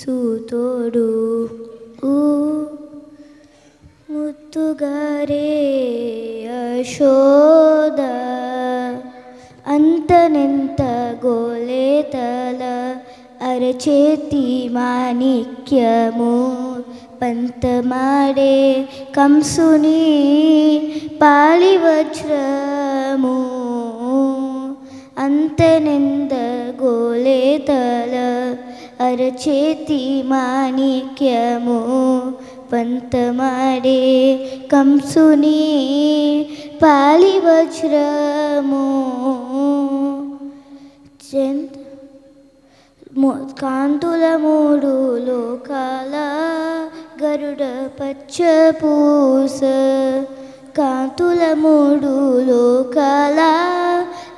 Sutodu ముత్తుగారే Yashoda అంతనెంత గోలేతల అరచేతి మాణిక్యము పంతమాడే కంసుని పాలివజ్రము అంతనెంత గోలేతల అరచేతి మాణిక్యము పంతమాడే కంసుని పాలివజ్రము కాంతుల మూడు లోకాల గరుడ పచ్చపూస కాంతుల మూడు లోకాల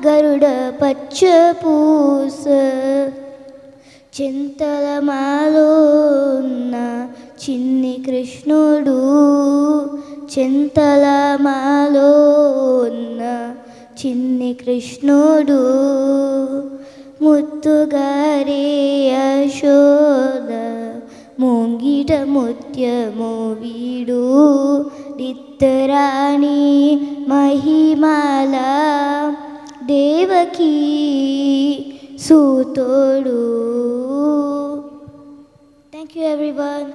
గరుడ పచ్చపూస చింతల మాలో ఉన్న చిన్ని కృష్ణుడు చింతల మాలో ఉన్న చిన్ని కృష్ణుడు ముత్తుగారే యశోద ముంగిట ముత్యము వీడు దిత్తరాణి మహిమాల దేవకీ సూతోడు. Thank you everyone.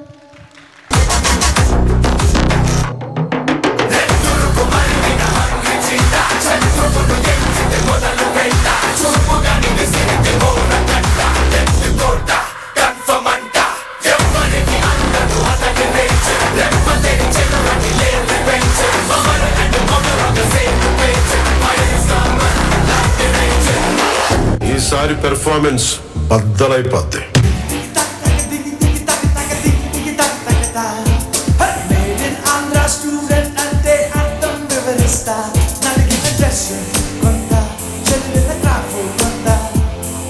ఈసారి పెర్ఫార్మెన్స్ బద్దలైపోద్ది.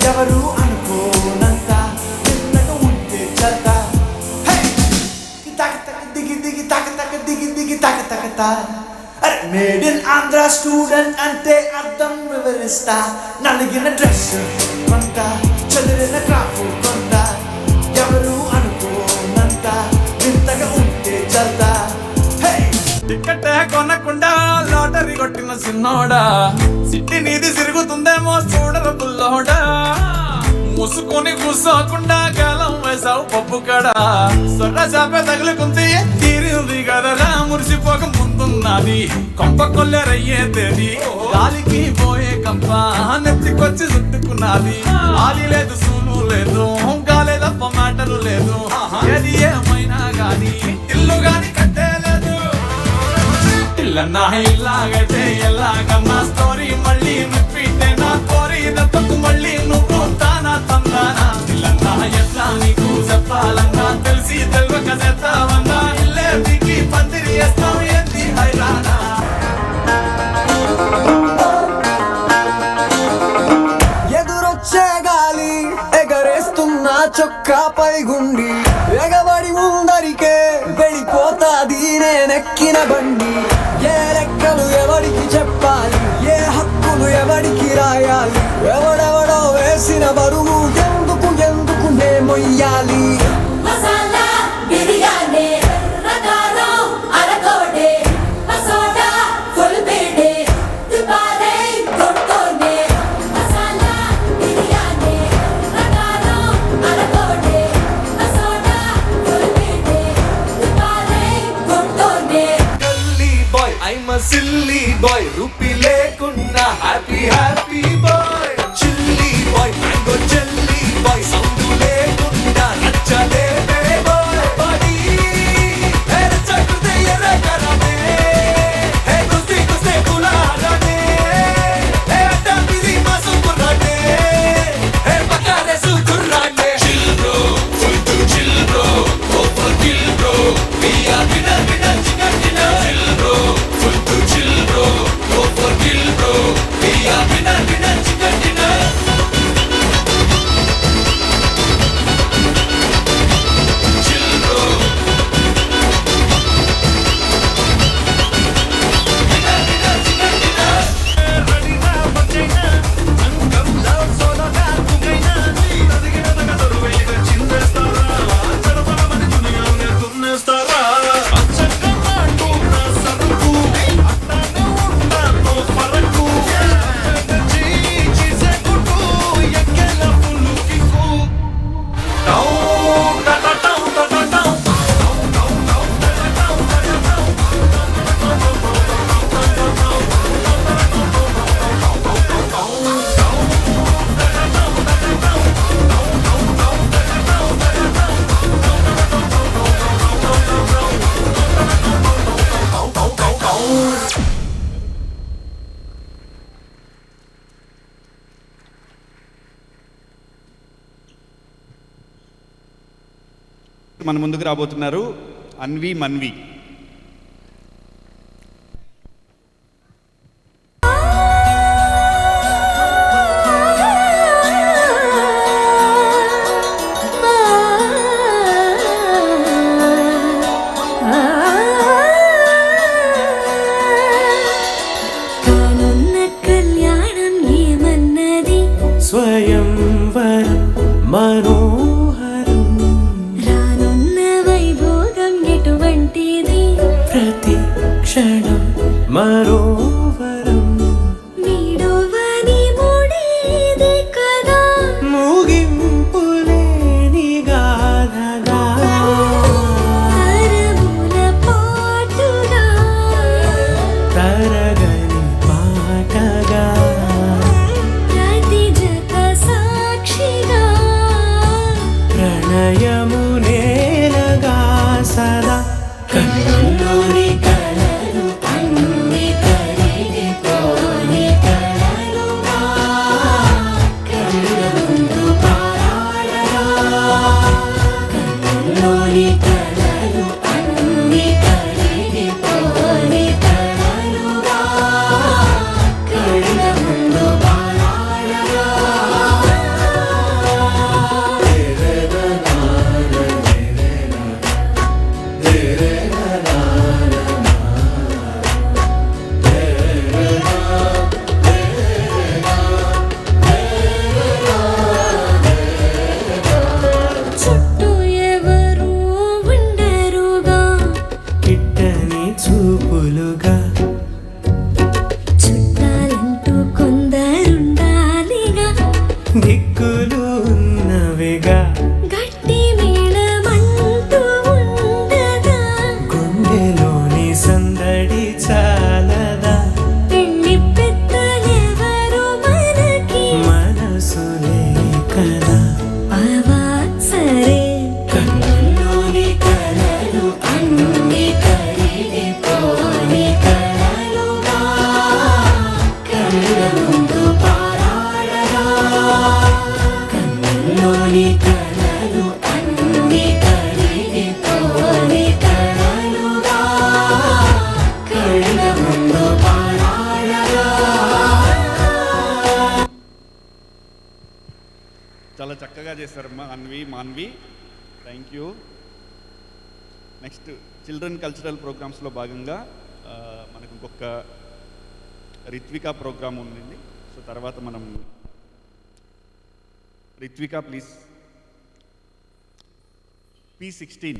ఎవరు అనుకోనంత నిన్నగా ఉంటే చత దిగి దిగి తక తక దిగి దిగి తక తక తా అరే మేడ్ ఇన్ ఆంధ్ర స్టూడెంట్ అంటే అర్థం వివరిస్తా నలిగిన డ్రెస్ కొంత చదివిన క్రాఫ్ కొంత ఎవరు అనుకోనంత నిన్నగా ఉంటే చత టికెట్ కొనకుండా లాటరీ కొట్టిన సిన్నోడా సిట్టి నీది తిరుగుతుందేమో చూడరు బుల్లోడా మూసుకొని కూసోకుండా కాలం వేసావు పప్పు కడా సొర్ర చాపే తగులుకుంది తీరింది కదరా మురిసిపోక ముందున్నది కొంప కొల్లెరయ్యే తేది గాలికి పోయే కంప నెత్తికొచ్చి చుట్టుకున్నది ఆలి లేదు సూను లేదు గాలే తప్ప మాటలు లేదు ఏది ఏమైనా గాని ఇల్లు గాని కట్టేలేదు ఇల్లన్నా ఇల్లాగైతే ఎల్లాగన్నా స్టోరీ మళ్ళీ రిపీటే నా కోరి దత్తకు మళ్ళీ నువ్వు తానా తందానా ఇల్లన్నా ఎట్లా నీకు చెప్పాలన్నా తెలిసి తెలియక చేస్తావన్నా ఇల్లే దిగి పందిరి వేస్తావు ఏంది హైరానా ఎదురొచ్చే గాలి ఎగరేస్తున్న చొక్కాపై గుండి ఎగబడి ముందరికే వెళ్ళిపోతాది నేనెక్కిన బండి ఏ లెక్కలు ఎవరికి చెప్పాలి ఏ హక్కులు ఎవరికి రాయాలి ఎవడెవడో వేసిన బరువు ఎందుకు ఎందుకు నే మొయ్యాలి Masa బాయ్ రూపీ లేకున్నా happy happy boy chilli boy mango చెల్లీ బాయ్ సౌండ్ లేకుండా నచ్చలే బాయ్ బాడీ హే రచ్చకుతే ఎర్ర కరమే హే కుస్తే కుస్తే కులారనే హే అడ్డా బిది మాసు కుర్రానే హే పకారే సు కుర్రానే chill bro full to chill bro over kill bro we are winner winner chicken dinner chill bro full to chill bro over kill bro we are winner winner chicken dinner మన ముందుకు రాబోతున్నారు అన్వి మన్వి. స్వయంవరం మనోహరం రానున్న వైభోగం ఎటువంటిది ప్రతి క్షణం మరోవరం వీడోవని మూడేది కదా ముగింపులేని గాథగా తరముల పాటుగా తరగని పాటగా ప్రతి జత సాక్షిగా ప్రణయము నేలగా సదా కన్నుల్లోని కలలు అన్ని కరిగిపోని కలలుగా కళ్ళ ముందు పారాడగా కన్నుల్లోని కలలు అన్ని కరిగిపోని కలలుగా కళ్ళ ముందు పారాడగా చుట్టూ ఎవరు ఉండరుగా కిట్టని చూపులుగా చుట్టాలంటూ కొందరుండాలిగా దిక్కులు ఉన్నవిగా గట్టి మేళమంటూ ఉండగా గుండెలోని సందడి చాలదా పెళ్లి పెద్దలెవరు మనకి మనసులే కదా అవా సరే కన్నుల్లోని కలలు అన్ని కరిగిపోని కలలుగా కళ్ళ ముందు పారాడగా కన్నుల్లోని కలలు అన్ని కరిగిపోని కలలుగా కళ్ళ ముందు పారాడగా చాలా చక్కగా చేశారమ్మా Anvi Manvi. Thank you. Next children cultural ప్రోగ్రామ్స్లో భాగంగా మనకు ఇంకొక రిత్విక ప్రోగ్రామ్ ఉందండి. సో తర్వాత మనం రిత్విక ప్లీజ్ P16.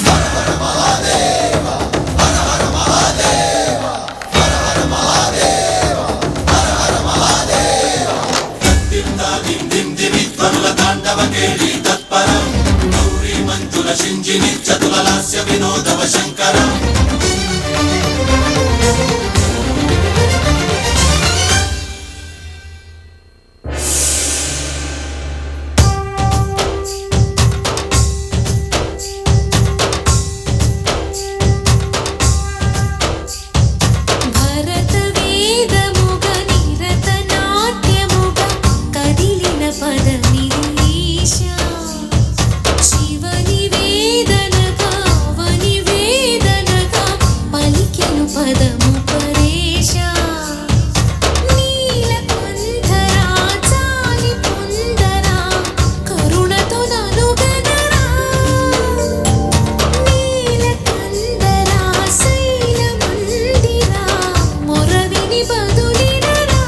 హర హర మహాదేవ శింజిని చతుల లాస్య వినోదవ శంకర భరత వేదముగ నిరత నాట్యముగ కదిలిన పదమీశ శివని వేదనగా వని వేదనగా పలికెను పదము పరేశ నీలకంఠరా చాలి పొందరా కరుణతో నలుగనరా నీలకందరా శైలమందిరా మొరవిని బదులినరా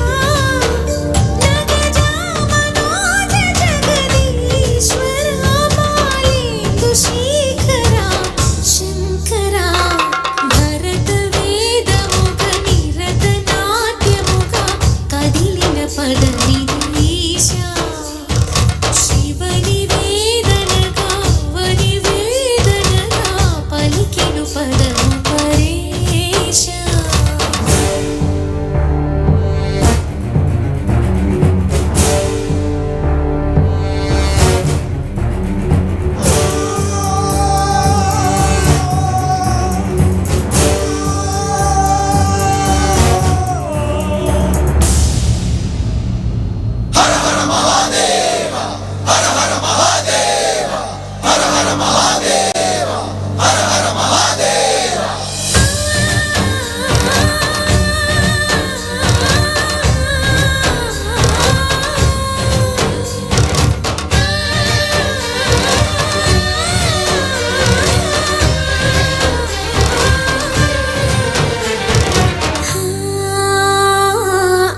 నగజామనోజ జగదీశ్వరా పాలేందు శేఖరా శంకరా భరత వేదముగ నిరత నాట్యముగ కదిలిన పదవిదీశ శివని వేదనగా వని వేదనగా పలికెను పదము పరేశ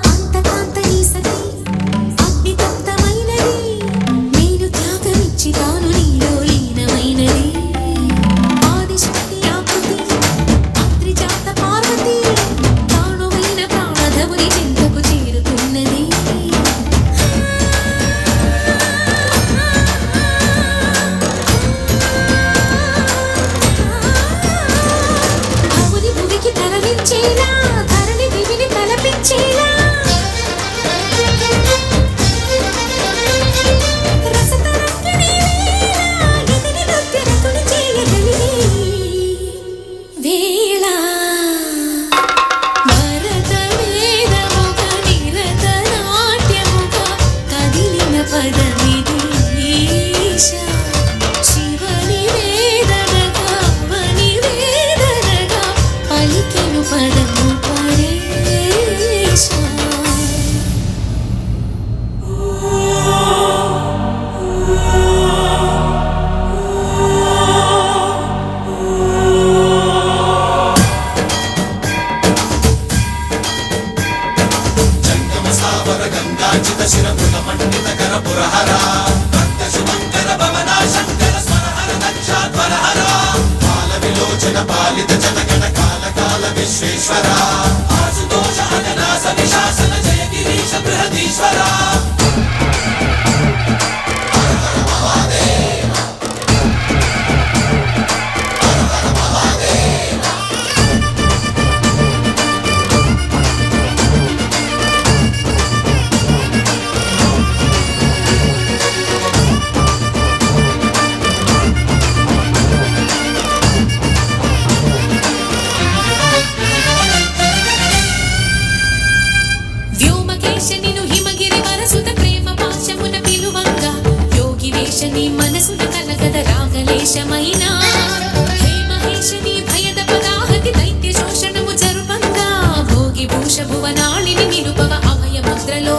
అంతకాంతని సతి అగ్నితప్తమైనది నేను త్యాగమిచ్చి తాను నీలో లీనమైనది ఆదిశక్తి ఆకృతి అత్రిజాత పార్వతి తానువైన ప్రాణధముని చింతకు చేరుతున్నది భువుని భువికి తరలించేలా ధరణి దివిని తలపించేలా రసతరంగిణి వేళ ఇదిని నృత్యరతుని చేయగలిగే వేళ భరత వేదముగ నిరత నాట్యముగ కదిలిన పదవిదీశ శివని వేదనగా వని వేదనగా పలికెను పదము పరేశ జంగమ స్థావర గంగాచిత శిరముల మండిత కర పురహర భక్త శుభంకర భవనా శంకర స్వరహర దక్షాధ్వరహర పాల విలోచన పాలిత జనగణ కాల కాల విశ్వేశ్వర ఆశుతోష అగనాశ విశాసన జయ గిరీశ బృహదీశ్వర వ్యోమకేశ నిను హిమగిరి వరసుత ప్రేమ పాశమున పిలువంగా యోగి వేష నీ మనసున కలగద రాగలేశమైనా హే మహేశ నీ భయద పదాహతి దైత్య శోషణము జరుపంగా భోగి భూష భువనాళిని నిలుపవ అభయ ముద్రలో